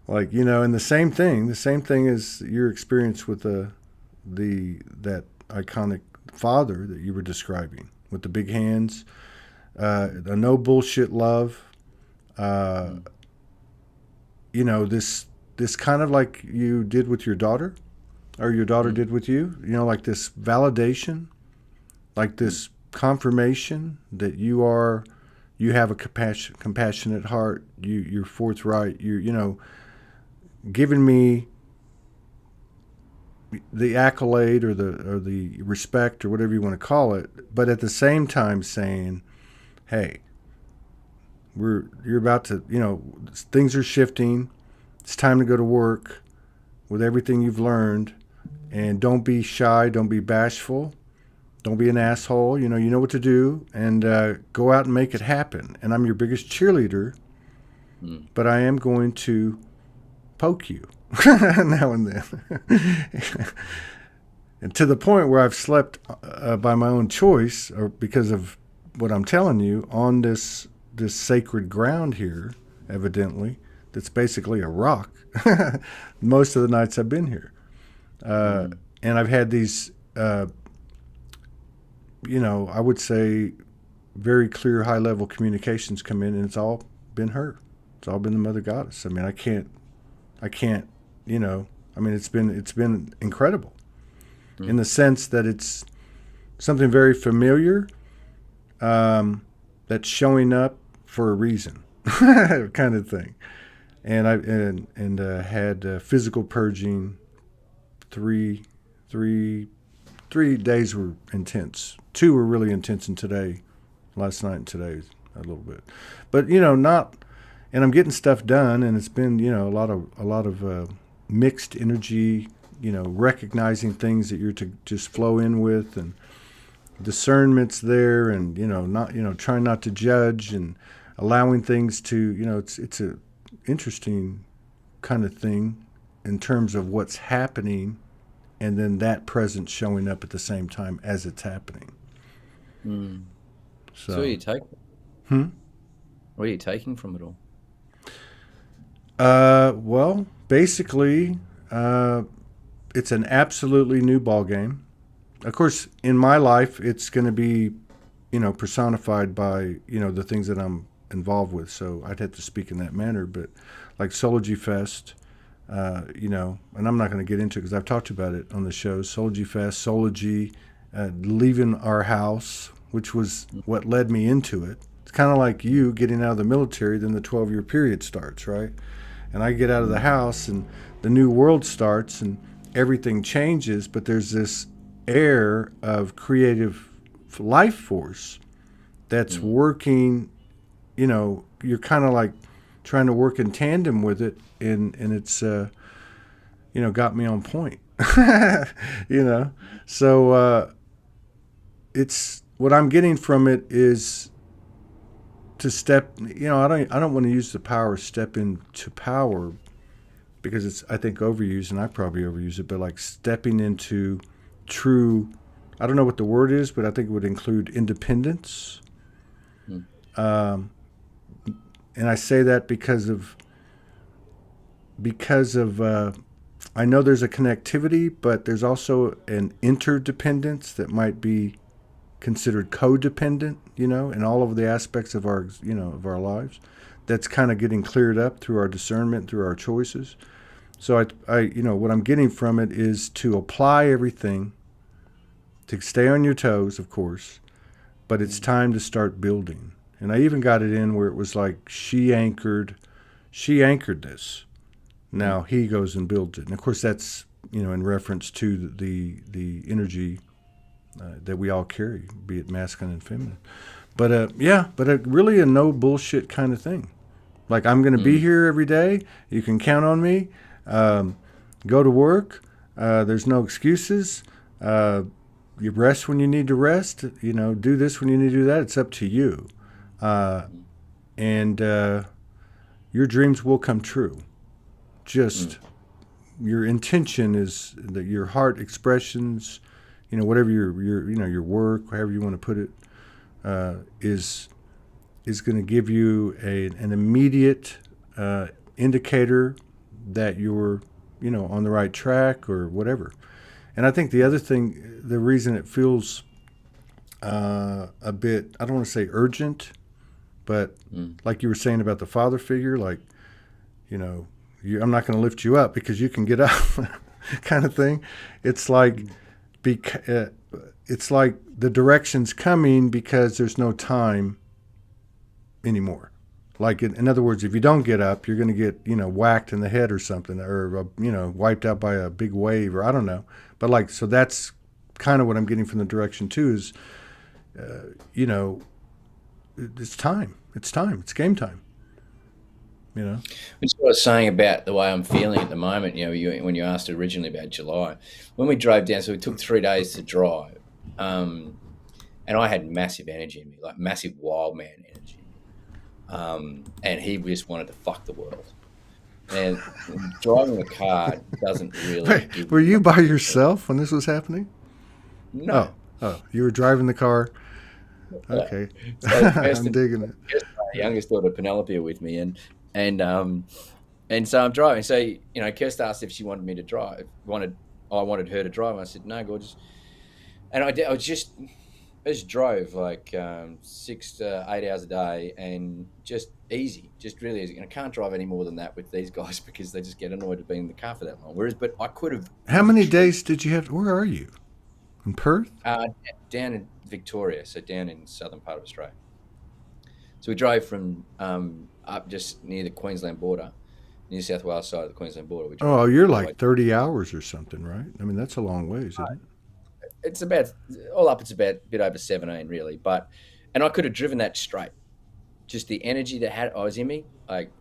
like and the same thing as your experience with that iconic father that you were describing with the big hands, a no bullshit love. Uh, mm, this kind of like you did with your daughter, or your daughter mm, did with you. Like this validation, like mm, this confirmation that you have a compassionate heart. You're forthright. You're giving me the accolade or the respect or whatever you want to call it, but at the same time saying, "Hey, you're about to, things are shifting. It's time to go to work with everything you've learned, and don't be shy, don't be bashful, don't be an asshole. You know what to do, and go out and make it happen. And I'm your biggest cheerleader, mm. but I am going to poke you now and then." And to the point where I've slept by my own choice, or because of what I'm telling you, on this sacred ground here, evidently, that's basically a rock. Most of the nights I've been here, uh, Mm. and I've had these, I would say, very clear, high-level communications come in, and it's all been her. It's all been the Mother Goddess. I mean, I can't, I mean, it's been incredible in Mm. the sense that it's something very familiar, that's showing up for a reason, kind of thing. And had physical purging. Three days were intense. 2 were really intense, and last night and today, a little bit. But not. And I'm getting stuff done, and it's been a lot of mixed energy. Recognizing things that you're to just flow in with, and discernment's there, and not trying not to judge, and allowing things to it's a interesting kind of thing. in terms of what's happening, and then that presence showing up at the same time as it's happening. Mm. So So, hmm? what are you taking from it all? Well, basically, it's an absolutely new ball game. Of course, in my life, it's going to be, personified by, the things that I'm involved with. So I'd have to speak in that manner. But like Soulogy Fest, and I'm not going to get into it because I've talked about it on the show. Soulogy Fest, Soulogy, leaving our house, which was what led me into it. It's kind of like you getting out of the military, then the 12-year period starts, right? And I get out of the house and the new world starts and everything changes, but there's this air of creative life force that's working. You're kind of like trying to work in tandem with it, and it's got me on point. So it's what I'm getting from it is to step. I don't want to use the power step into power, because it's, I think, overused, and I probably overuse it, but like stepping into true, I don't know what the word is, but I think it would include independence. Mm. And I say that because of I know there's a connectivity, but there's also an interdependence that might be considered codependent, in all of the aspects of our lives. That's kind of getting cleared up through our discernment, through our choices. So what I'm getting from it is to apply everything, to stay on your toes, of course, but it's time to start building. And I even got it in where it was like she anchored this. Now he goes and builds it. And of course that's, in reference to the energy that we all carry, be it masculine and feminine. But really a no bullshit kind of thing. Like, I'm going to be here every day. You can count on me. Go to work. There's no excuses. You rest when you need to rest. Do this when you need to do that. It's up to you. And your dreams will come true. Just your intention is that your heart expressions, whatever your work, however you want to put it, is going to give you an immediate indicator that you're, on the right track or whatever. And I think the other thing, the reason it feels a bit, I don't want to say urgent, but like you were saying about the father figure, like, I'm not going to lift you up because you can get up kind of thing. It's like, it's like the direction's coming because there's no time anymore. Like, in other words, if you don't get up, you're going to get, whacked in the head or something, or, wiped out by a big wave, or I don't know. But like, so that's kind of what I'm getting from the direction too is, it's time. It's time. It's game time. Which is what I was saying about the way I'm feeling at the moment. When you asked originally about July, when we drove down, so it took 3 days to drive, and I had massive energy in me, like massive wild man energy, and he just wanted to fuck the world. And driving a car doesn't really. Wait, were you by yourself when this was happening? No. Oh, you were driving the car. Okay, So I'm digging it. My youngest daughter Penelope with me, and so I'm driving. So Kirst asked if she wanted me to drive. I wanted her to drive. And I said no, gorgeous. And I did. I just drove like 6 to 8 hours a day, and just easy, just really easy. And I can't drive any more than that with these guys because they just get annoyed at being in the car for that long. But I could have. How many days did you have? Where are you? In Perth? Down in Victoria, so down in southern part of Australia. So we drove from up just near the Queensland border, New South Wales side of the Queensland border. You're like 30 hours or something, right? I mean, that's a long ways, isn't it? It's about, all up, it's about a bit over 17 really. And I could have driven that straight. Just the energy that I was in me, like,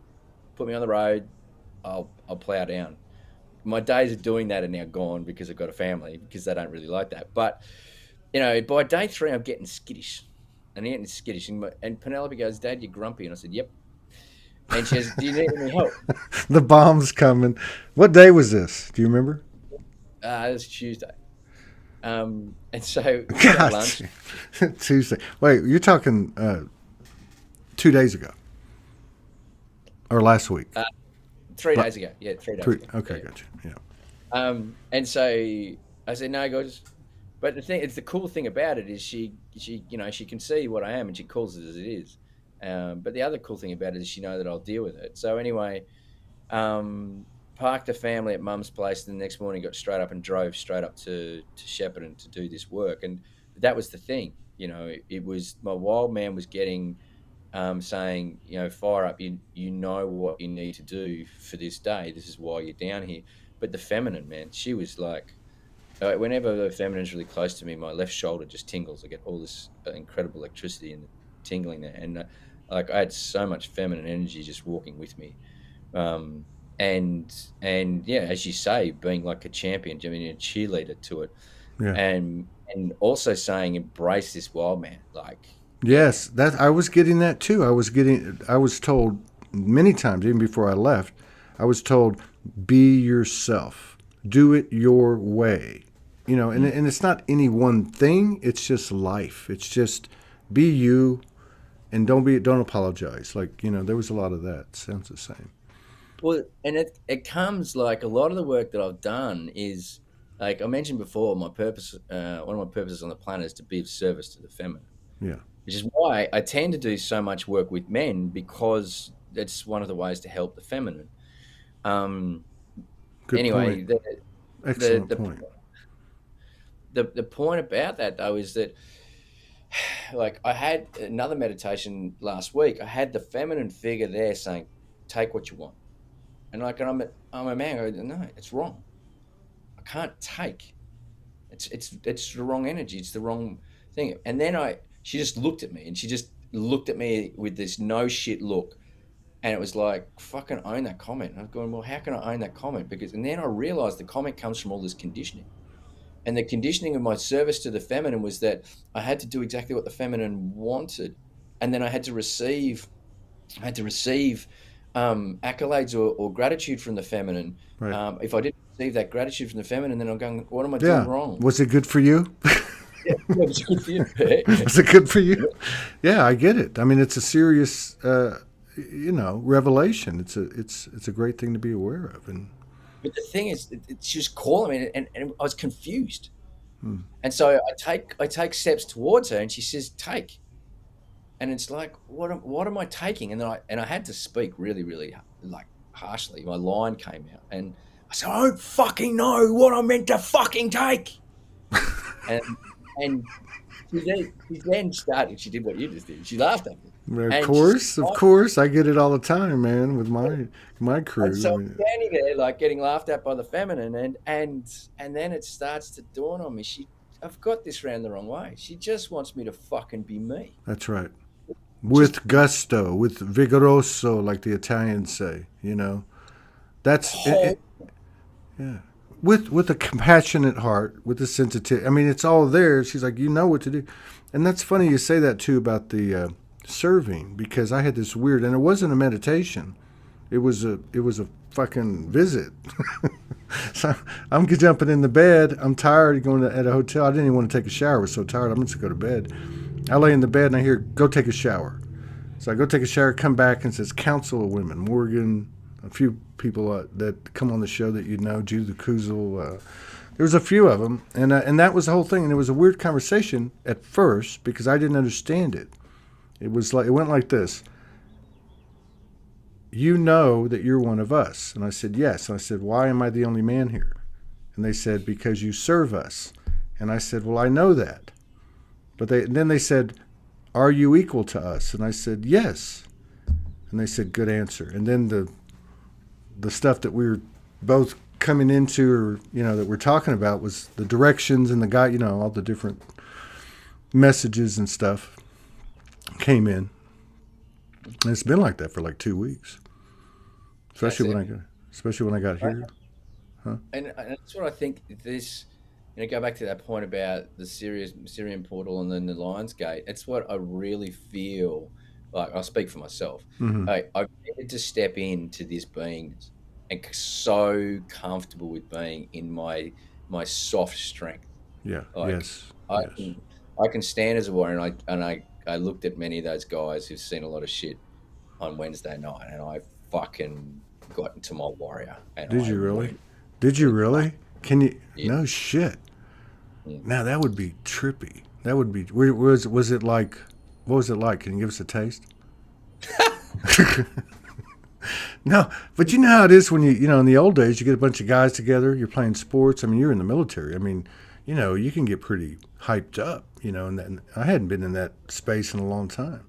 put me on the road, I'll plow down. My days of doing that are now gone because I've got a family, because they don't really like that. But, by day 3, I'm getting skittish. And Penelope goes, Dad, you're grumpy. And I said, yep. And she says, "Do you need any help?" The bomb's coming. What day was this? Do you remember? It was Tuesday. And so we got lunch. Gotcha. Tuesday. Wait, you're talking 2 days ago or last week? Uh, 3 days La- ago. Yeah, 3 days Three. ago. Yeah, Okay, yeah. gotcha. Yeah. And so I said, "No, guys." But the cool thing about it is she can see what I am and she calls it as it is. But the other cool thing about it is she knows that I'll deal with it. So anyway, um, parked the family at Mum's place. And the next morning, got straight up and drove straight up to Shepparton to do this work. And that was the thing. It was my wild man was getting saying, fire up. You know what you need to do for this day. This is why you're down here. But the feminine, man, she was like, whenever the feminine's really close to me, my left shoulder just tingles. I get all this incredible electricity and tingling there, and like I had so much feminine energy just walking with me. Um, and yeah, as you say, being like a champion, I mean, a cheerleader to it, Yeah. and also saying embrace this wild man, like yeah, Yes, that I was getting that too. I was told many times, even before I left, I was told, be yourself. Do it your way. And, mm. and it's not any one thing, it's just life. It's just be you and don't apologize. Like, there was a lot of that. Sounds the same. Well, and it comes like a lot of the work that I've done is like I mentioned before. My purpose, one of my purposes on the planet is to be of service to the feminine, Yeah. which is why I tend to do so much work with men because it's one of the ways to help the feminine. Um, Good point. anyway, the Excellent the point. the point about that though is that like I had another meditation last week. I had the feminine figure there saying, "Take what you want," and I'm a man. I go, no, it's wrong. I can't take. It's the wrong energy. It's the wrong thing. And then she just looked at me and she just looked at me with this no shit look. And it was like, fucking own that comment. And I'm going, well, how can I own that comment? And then I realized the comment comes from all this conditioning. And the conditioning of my service to the feminine was that I had to do exactly what the feminine wanted. And then I had to receive accolades or gratitude from the feminine. Right. If I didn't receive that gratitude from the feminine, then I'm going, what am I doing Yeah. wrong? Was it good for you? Yeah, it was good for you. Was it good for you? Yeah, I get it. I mean, it's a serious, revelation. It's a great thing to be aware of. And But the thing is, she was calling me, and I was confused. hmm, And so I take steps towards her, and she says, "Take." And it's like, what am I taking? And then I had to speak really, really like harshly. My line came out, and I said, "I don't fucking know what I meant to fucking take." And and she then started. She did what you just did. She laughed at me, of and she said, course, of course, I get it all the time, man, with my and crew. so I I'm mean, standing there, like getting laughed at by the feminine, and then it starts to dawn on me. I've got this round the wrong way. She just wants me to fucking be me. that's right. Just With gusto, with vigoroso, like the Italians say. That's whole. yeah. With a compassionate heart, with a sensitivity. I mean, it's all there. She's like, you know what to do, and that's funny you say that too about the serving, because I had this weird, and it wasn't a meditation. It was a fucking visit. So I'm jumping in the bed. I'm tired. Going at a hotel. I didn't even want to take a shower. I was so tired. I'm just going to go to bed. I lay in the bed and I hear, "Go take a shower." So I go take a shower, come back, and it says Council of Women, Morgan, a few people that come on the show that you know, Judith Kuzel. There was a few of them, and that was the whole thing. And it was a weird conversation at first because I didn't understand it. It went like this: "You know that you're one of us," and I said, "Yes." And I said, "Why am I the only man here?" And they said, "Because you serve us." And I said, "Well, I know that." But then they said, "Are you equal to us?" And I said, "Yes." And they said, "Good answer." And then the stuff that we were both coming into, or that we're talking about, was the directions and the guy, all the different messages and stuff came in. And it's been like that for like 2 weeks, That's especially it. when I got Right? here. Huh? And that's what I think. This, go back to that point about the Syrian portal and then the Lions Gate. It's what I really feel like I'll speak for myself. Mm-hmm. I needed to step into this being and so comfortable with being in my soft strength. Yeah. Like Yes. I Yes. can I can stand as a warrior, and I looked at many of those guys who've seen a lot of shit on Wednesday night, and I fucking got into my warrior, and Did I you really? went Did you really fuck really? Can you? yeah. No shit. Mm. Now that would be trippy. That would be. Was it like? What was it like? Can you give us a taste? No, but you know how it is when in the old days, you get a bunch of guys together, you're playing sports. I mean, you're in the military. I mean, you can get pretty hyped up, and I hadn't been in that space in a long time.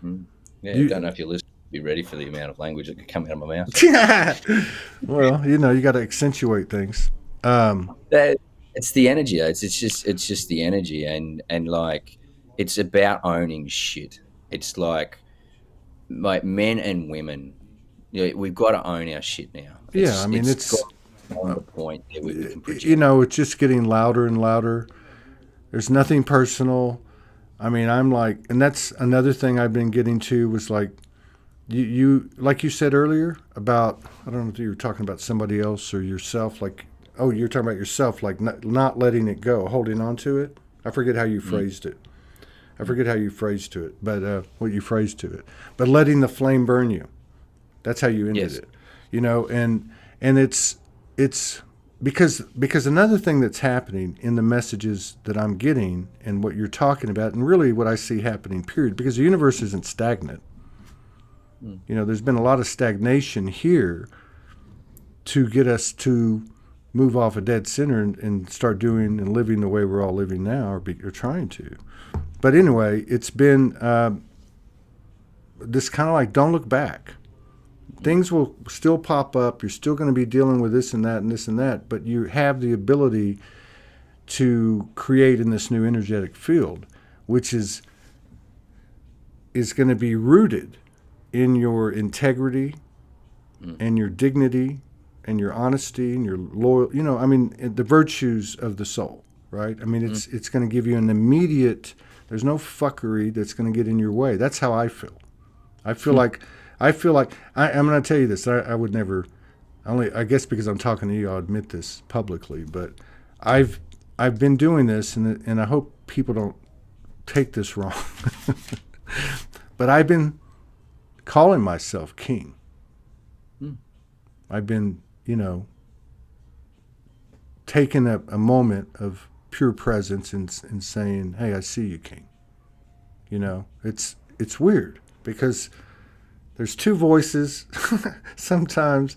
Mm. Yeah, I don't You, know if your listeners will be ready for the amount of language that could come out of my mouth. well, you got to accentuate things. That it's the energy. It's just the energy, and like it's about owning shit. It's like men and women. We've got to own our shit now. Yeah, I mean, It's got it's, on the point that we can project. it's just getting louder and louder. There's nothing personal. I mean, I'm like, and that's another thing I've been getting to was like, like you said earlier about, I don't know if you were talking about somebody else or yourself, like, oh, you're talking about yourself, like not letting it go, holding on to it. I forget how you Mm. phrased it. I forget how you phrased to it, but what you phrased to it. But letting the flame burn you. That's how you ended Yes. it. And it's because another thing that's happening in the messages that I'm getting and what you're talking about, and really what I see happening, period, because the universe isn't stagnant. Mm. There's been a lot of stagnation here to get us to move off a dead center and start doing and living the way we're all living now, or trying to. But anyway, it's been this kind of like, don't look back. Things will still pop up. You're still going to be dealing with this and that and this and that, but you have the ability to create in this new energetic field, which is going to be rooted in your integrity and your dignity and your honesty and your loyal. I mean, the virtues of the soul, right? I mean, it's going to give you an immediate. There's no fuckery that's going to get in your way. That's how I feel. I feel like I'm going to tell you this. I would never. I guess because I'm talking to you, I'll admit this publicly. But I've been doing this, and I hope people don't take this wrong. But I've been calling myself king. I've been, taking a moment of pure presence and saying, "Hey, I see you, king." It's weird because there's two voices sometimes,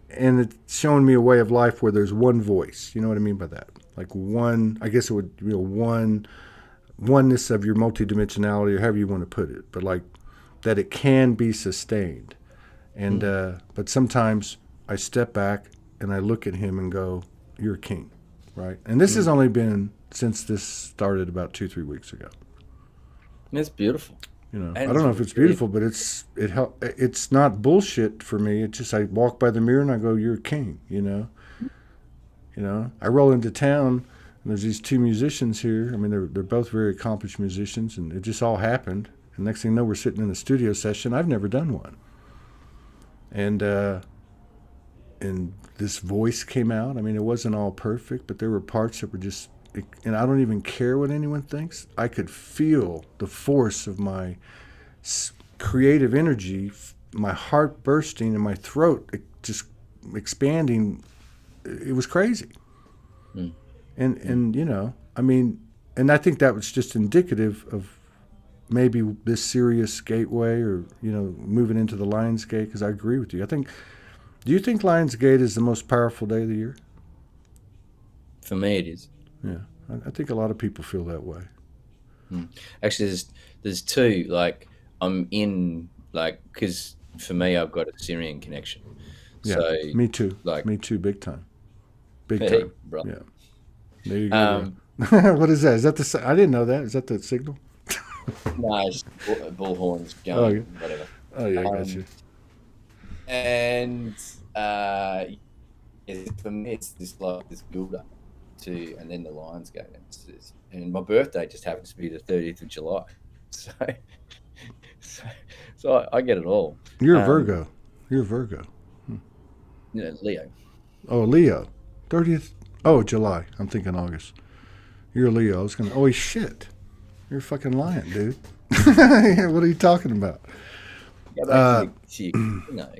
and it's showing me a way of life where there's one voice. You know what I mean by that? Like one, I guess it would be oneness of your multidimensionality, or however you want to put it, but like that it can be sustained. And but sometimes I step back and I look at him and go, "You're a king," right? And this has only been since this started about 2-3 weeks ago. It's beautiful. I don't know if it's beautiful, but it's not bullshit for me. It's just I walk by the mirror and I go, "You're a king," I roll into town and there's these two musicians here. I mean, they're both very accomplished musicians, and it just all happened. And next thing you know, we're sitting in a studio session. I've never done one. And this voice came out. I mean, it wasn't all perfect, but there were parts that were just, and I don't even care what anyone thinks. I could feel the force of my creative energy, my heart bursting and my throat just expanding. It was crazy. And I mean, and I think that was just indicative of maybe this serious gateway, or moving into the Lion's Gate, because I agree with you. Do you think Lion's Gate is the most powerful day of the year? For me, it is. Yeah, I think a lot of people feel that way. Actually, there's two. Like I'm in, like, because for me, I've got a Syrian connection. Yeah, So me too. like, Me too, big time. Big hey, time. bro. Yeah. There you go. Bro. What is that? Is that I didn't know that. Is that the signal? No, it's bullhorns going, yeah. whatever. Oh yeah, I got you. And for me, it's this build up to, and then the Lions Gate, and my birthday just happens to be the 30th of July. So so, so I get it all. You're a Um, Virgo. You're a Virgo. Leo. Oh, Leo. 30th. Oh, July. I'm thinking August. You're a Leo. I was going to. Oh, shit. You're fucking lying, dude. What are you talking about? Go back Uh, to your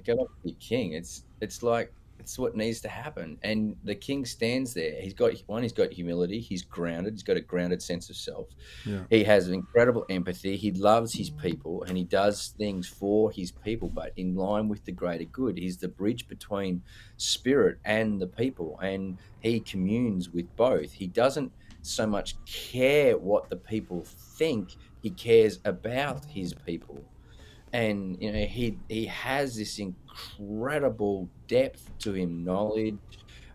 go back to your king. It's like it's what needs to happen. And the king stands there. He's got humility. He's grounded. He's got a grounded sense of self. yeah. He has incredible empathy. He loves his people and he does things for his people, but in line with the greater good. He's the bridge between spirit and the people, and he communes with both. He doesn't so much care what the people think, he cares about his people. And he has this incredible depth to him, knowledge,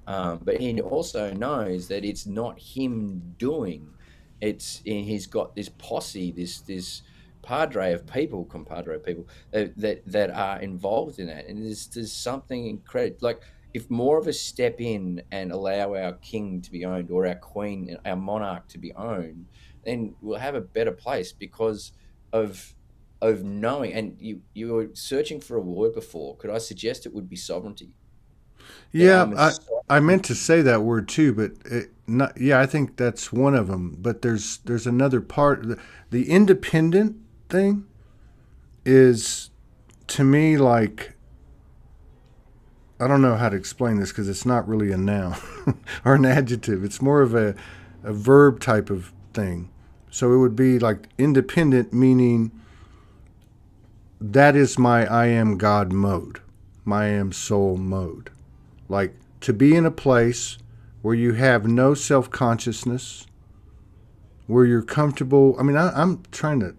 but he also knows that it's not him doing. He's got this posse, this compadre of people that are involved in that, and there's something incredible. Like if more of us step in and allow our king to be owned, or our queen, our monarch to be owned, then we'll have a better place because of knowing. And you were searching for a word before. Could I suggest it would be sovereignty? That Yeah, I'm a I meant sovereign. to say that word too, but not. Yeah, I think that's one of them. But there's another part. The independent thing is to me like I don't know how to explain this because it's not really a noun or an adjective. It's more of a verb type of thing. So it would be like independent, meaning that is my I am God mode, my I am soul mode. Like to be in a place where you have no self consciousness, where you're comfortable. I mean, I'm trying to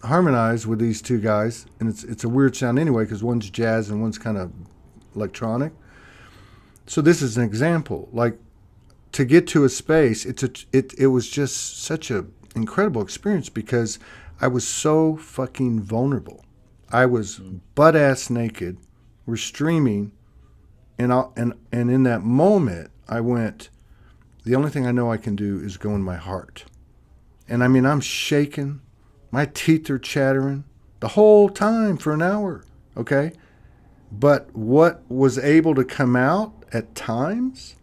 harmonize with these two guys, and it's a weird sound anyway because one's jazz and one's kind of electronic. So this is an example. Like to get to a space, it was just such a incredible experience because I was so fucking vulnerable. I was Mm, butt ass naked. We're streaming, and in that moment, I went. The only thing I know I can do is go in my heart, and I mean I'm shaking, my teeth are chattering the whole time for an hour. Okay, but what was able to come out at times,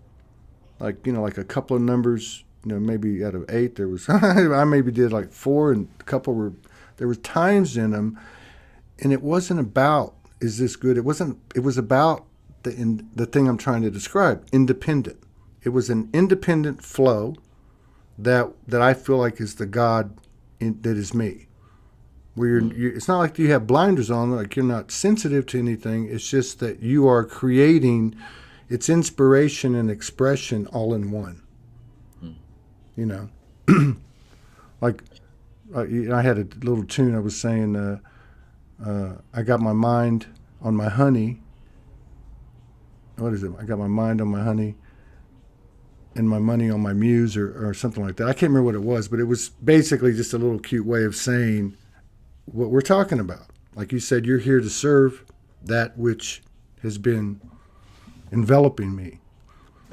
like like a couple of numbers, maybe out of 8, there was I maybe did like 4, and a couple were there were times in them, and it wasn't about is this good. It wasn't. It was about the thing I'm trying to describe. Independent. It was an independent flow that I feel like is the God that is me. Where mm, it's not like you have blinders on, like you're not sensitive to anything. It's just that you are creating. It's inspiration and expression all in one. mm. You know, like I had a little tune I was saying. I got my mind on my honey. What is it? I got my mind on my honey and my money on my muse, or something like that. I can't remember what it was, but it was basically just a little cute way of saying what we're talking about. Like you said, you're here to serve that which has been enveloping me.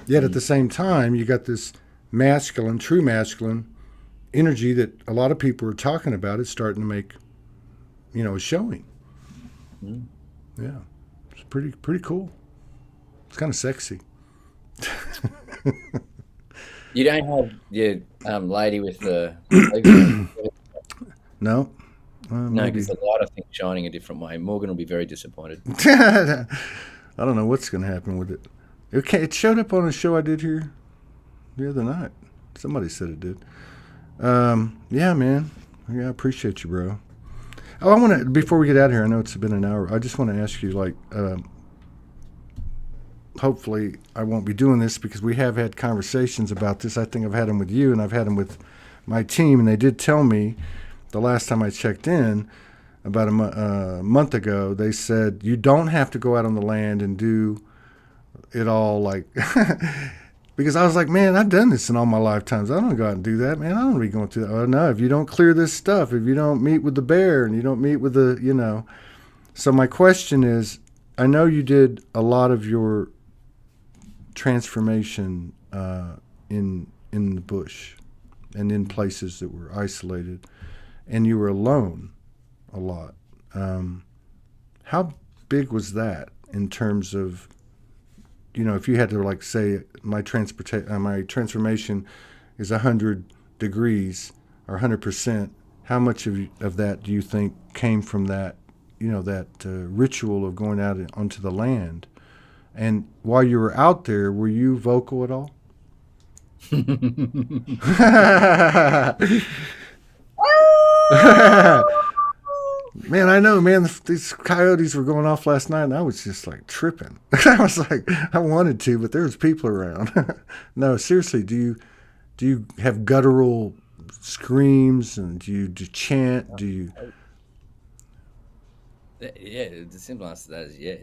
Yet at Mm. the same time, you got this masculine, true masculine energy that a lot of people are talking about. It's starting to make, a showing. Mm. Yeah, it's pretty cool. It's kind of sexy. You don't have the lady with the legs on. No, No, because maybe. the light, I think, shining a different way. Morgan will be very disappointed. I don't know what's going to happen with it. It showed up on a show I did here the other night. Somebody said it did. Yeah, man. Yeah, I appreciate you, bro. Oh, I want to, before we get out of here, I know it's been an hour. I just want to ask you, like, hopefully I won't be doing this because we have had conversations about this. I think I've had them with you and I've had them with my team, and they did tell me the last time I checked in about a month ago, they said you don't have to go out on the land and do it all like because I was like, man, I've done this in all my lifetimes. I don't go out and do that, man. I don't be going through that. Oh no, if you don't clear this stuff, if you don't meet with the bear and you don't meet with the. So my question is, I know you did a lot of your transformation in the bush and in places that were isolated, and you were alone. a lot. Um, how big was that in terms of, if you had to like say my transformation is 100 degrees or 100%, how much of that do you think came from that, that ritual of going out onto the land? And while you were out there, were you vocal at all? Man, I know, man. These coyotes were going off last night, and I was just like tripping. I was like, I wanted to, but there was people around. No, seriously, do you have guttural screams, and do you chant? Do you? Yeah, the simple answer to that is yeah.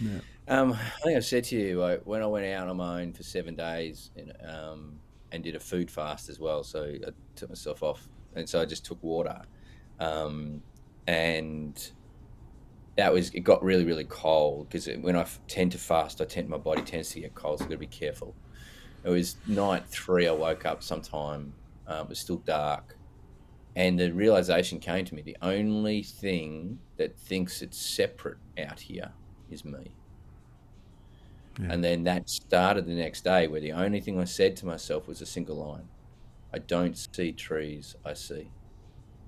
Yeah. I think I've said to you, like, when I went out on my own for 7 days and did a food fast as well. So I took myself off, and so I just took water, um, and it got really really cold because when I tend to fast, my body tends to get cold, so I've got to be careful. It was night 3. I woke up sometime. It was still dark, and the realization came to me: the only thing that thinks it's separate out here is me. Yeah. And then that started the next day, where the only thing I said to myself was a single line: I don't see trees, I see.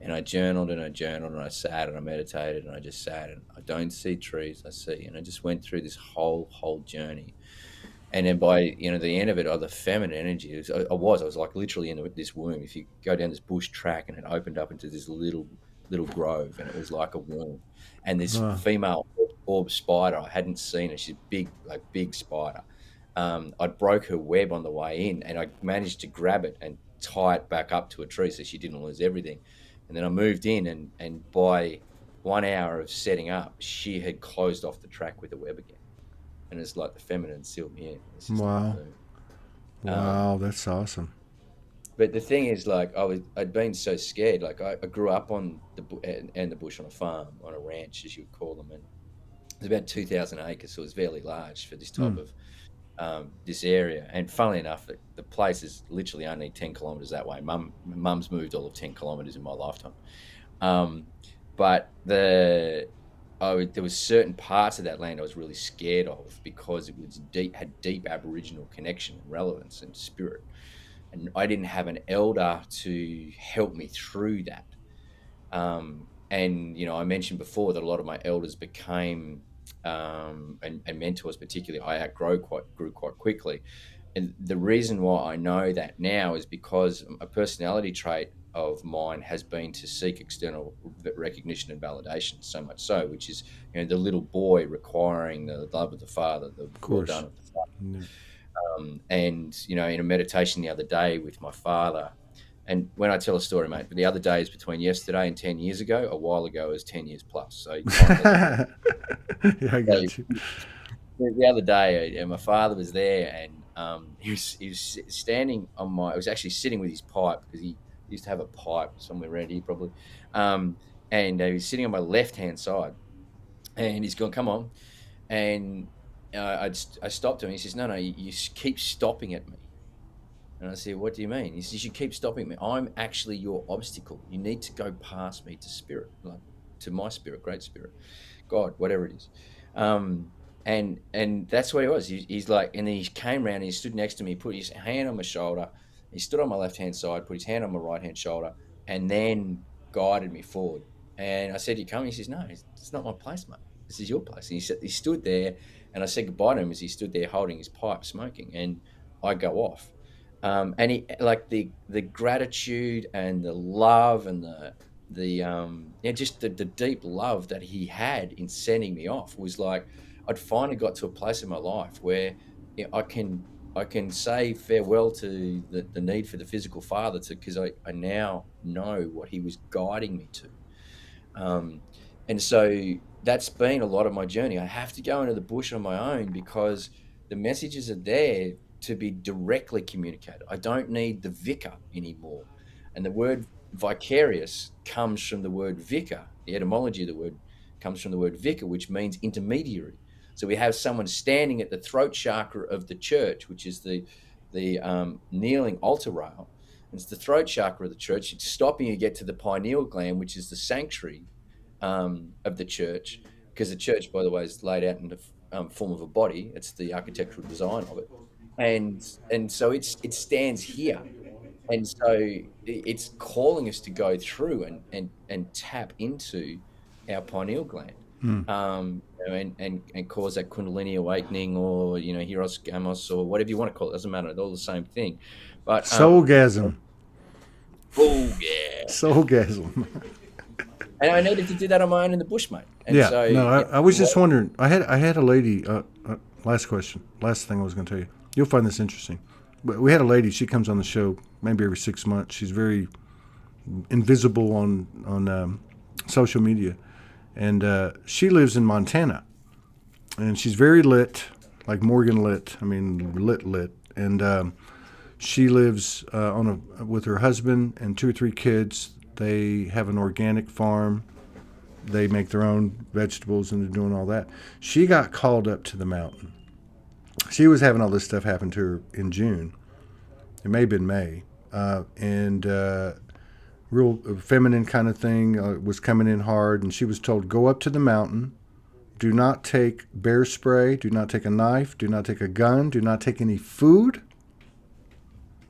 And I journaled and I journaled and I sat and I meditated and I just sat and I don't see trees, I see. And I just went through this whole journey. And then by the end of it, the feminine energy, I was like literally in this womb. If you go down this bush track, and it opened up into this little grove, and it was like a womb. And this Uh, female orb spider, I hadn't seen her. She's big, like big spider. I broke her web on the way in, and I managed to grab it and tie it back up to a tree so she didn't lose everything. And then I moved in, and by 1 hour of setting up, she had closed off the track with the web again. And it's like the feminine sealed me in. It's just like wow. boom. Um, Wow, that's awesome. but the thing is, like, I'd been so scared. Like, I grew up on the bush, on a farm, on a ranch, as you would call them, and it's about 2,000 acres, so it's fairly large for this type Hmm. of this area. And funnily enough, the place is literally only 10 kilometers that way. Mum's moved all of 10 kilometers in my lifetime. Um, but there was certain parts of that land I was really scared of because it was had deep Aboriginal connection and relevance and spirit, and I didn't have an elder to help me through that. And I mentioned before that a lot of my elders became and mentors, particularly, I grew quite quickly. And the reason why I know that now is because a personality trait of mine has been to seek external recognition and validation, so much so, which is, the little boy requiring the love of the father, the Of well course. done of the father. Yeah. And in a meditation the other day with my father, and when I tell a story, mate, but the other day is between yesterday and 10 years ago. A while ago is 10 years plus, so time doesn't work. Yeah, I So got you. the other day, my father was there, and he was standing on my. I was actually sitting with his pipe, because he used to have a pipe somewhere around here, probably. Um, and he was sitting on my left hand side, and he's gone, "Come on," and I stopped him. He says, "No, no, you keep stopping at me." And I said, "What do you mean?" He says, "You keep stopping me. I'm actually your obstacle. You need to go past me to spirit, like to my spirit, great spirit, God, whatever it is." And that's what he was. He's like, and then he came around and he stood next to me, put his hand on my shoulder. He stood on my left hand side, put his hand on my right hand shoulder, and then guided me forward. And I said, "You coming?" He says, "No, it's not my place, mate. This is your place." And he stood there, and I said goodbye to him as he stood there holding his pipe, smoking, and I go off. And he, like, the gratitude and the love and just the deep love that he had in sending me off was like, I'd finally got to a place in my life where, I can say farewell to the need for the physical father, because I now know what he was guiding me to. Um, and so that's been a lot of my journey. I have to go into the bush on my own because the messages are there to be directly communicated. I don't need the vicar anymore. And the word vicarious comes from the word vicar. The etymology of the word comes from the word vicar, which means intermediary. So we have someone standing at the throat chakra of the church, which is the kneeling altar rail. It's the throat chakra of the church. It's stopping you get to the pineal gland, which is the sanctuary, of the church, because the church, by the way, is laid out in the form of a body. It's the architectural design of it, and so it stands here, and so it's calling us to go through and tap into our pineal gland, Hmm. and cause that Kundalini awakening, or Hieros Gamos, or whatever you want to call it. Doesn't matter. They're all the same thing. But Soulgasm. oh yeah, Soulgasm. and I needed to do that on my own in the bush, mate. And Yeah. so No, I was just wondering. I had a lady. Last question. Last thing I was going to tell you. You'll find this interesting. But we had a lady. She comes on the show maybe every 6 months. She's very invisible on social media, and she lives in Montana, and she's very lit, like Morgan lit. I mean, lit, and she lives with her husband and 2 or 3 kids. They have an organic farm. They make their own vegetables, and they're doing all that. She got called up to the mountain. She was having all this stuff happen to her in June. It may have been May, and real feminine kind of thing was coming in hard, and she was told, go up to the mountain. Do not take bear spray. Do not take a knife. Do not take a gun. Do not take any food.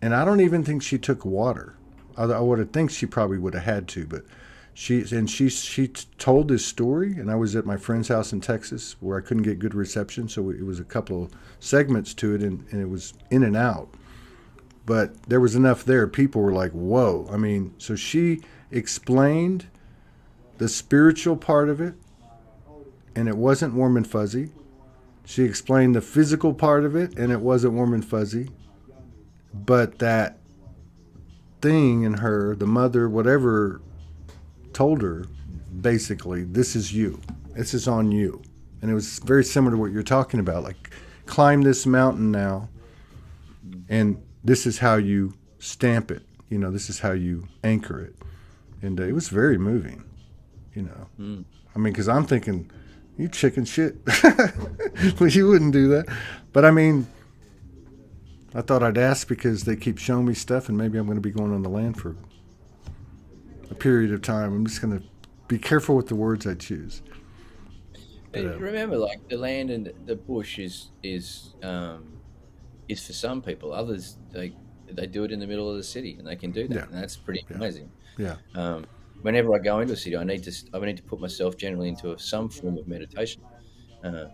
And I don't even think she took water. I would have think she probably would have had to, but she told this story, and I was at my friend's house in Texas where I couldn't get good reception, so it was a couple of segments to it, and it was in and out. But there was enough there. People were like, whoa. I mean, so she explained the spiritual part of it, and it wasn't warm and fuzzy. She explained the physical part of it, and it wasn't warm and fuzzy. But that thing in her, the mother, whatever, told her, basically, this is you. This is on you. And it was very similar to what you're talking about. Like, climb this mountain now, and this is how you stamp it. This is how you anchor it. And it was very moving, Mm. I mean, because I'm thinking, you chicken shit. Well, you wouldn't do that. But I mean, I thought I'd ask because they keep showing me stuff, and maybe I'm going to be going on the land for a period of time. I'm just going to be careful with the words I choose. But, Remember, like, the land and the bush is for some people. Others, they do it in the middle of the city, and they can do that, Yeah. and that's pretty Yeah. amazing. yeah. Whenever I go into a city, I need to put myself generally into some form of meditation,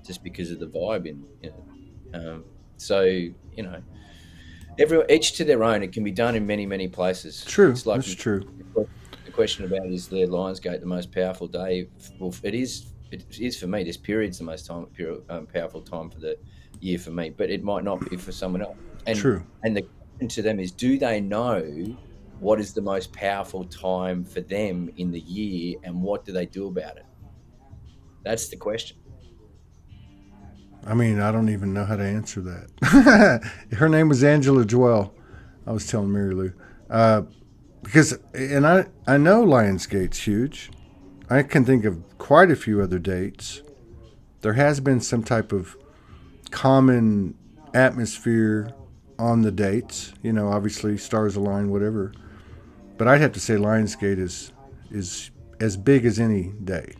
just because of the vibe so each to their own. It can be done in many, many places. True. It's like That's true. the question about, is the Lionsgate the most powerful day? Well, it is. It is for me. This period's the most powerful time for the year for me, but it might not be for someone else. And, True. And the question to them is, do they know what is the most powerful time for them in the year, and what do they do about it? That's the question. I mean, I don't even know how to answer that. Her name was Angela Joelle. I was telling Mary Lou. Because I know Lionsgate's huge. I can think of quite a few other dates. There has been some type of common atmosphere on the dates. Obviously stars align, whatever. But I'd have to say Lionsgate is as big as any day.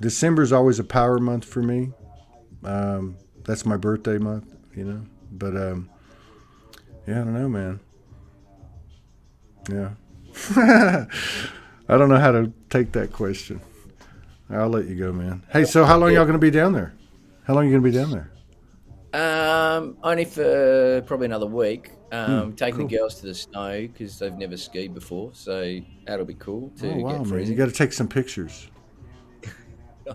December is always a power month for me. That's my birthday month, But yeah, I don't know, man. Yeah. I don't know how to take that question. I'll let you go, man. Hey, so how long y'all going to be down there? How long are you going to be down there? Only for probably another week. Taking cool. the girls to the snow because they've never skied before, so that'll be cool to Oh, wow, get man. freezing. You got to take some pictures.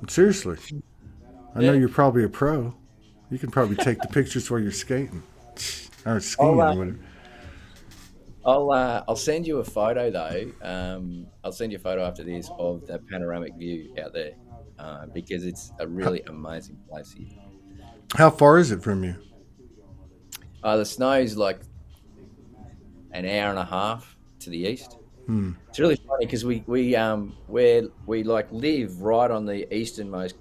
Seriously. I know you're probably a pro. You can probably take the pictures while you're skating or skiing or whatever. I'll send you a photo though. I'll send you a photo after this of that panoramic view out there, because it's a really amazing place here. How far is it from you? The snow's like an hour and a half to the east. It's really funny because we like live right on the easternmost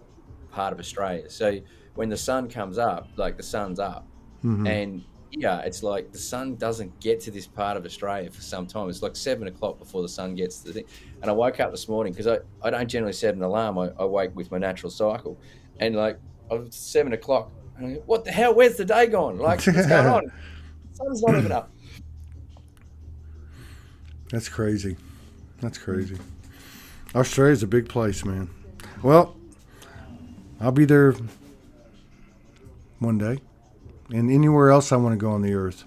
part of Australia. So when the sun comes up, like the sun's up, and here, it's like the sun doesn't get to this part of Australia for some time. It's like 7 o'clock before the sun gets to the thing. And I woke up this morning because I don't generally set an alarm. I wake with my natural cycle. And like, I was 7 o'clock. And I go, what the hell? Where's the day gone? Like, what's going on? The sun's not even up. That's crazy. That's crazy. Australia's a big place, man. Well, I'll be there one day. And anywhere else I want to go on the earth.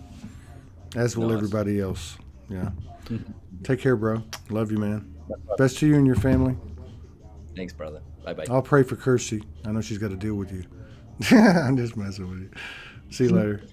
As will Nice. everybody else. Yeah. Take care, bro. Love you, man. Best to you and your family. Thanks, brother. Bye-bye. I'll pray for Kirsty. I know she's got to deal with you. I'm just messing with you. See you later.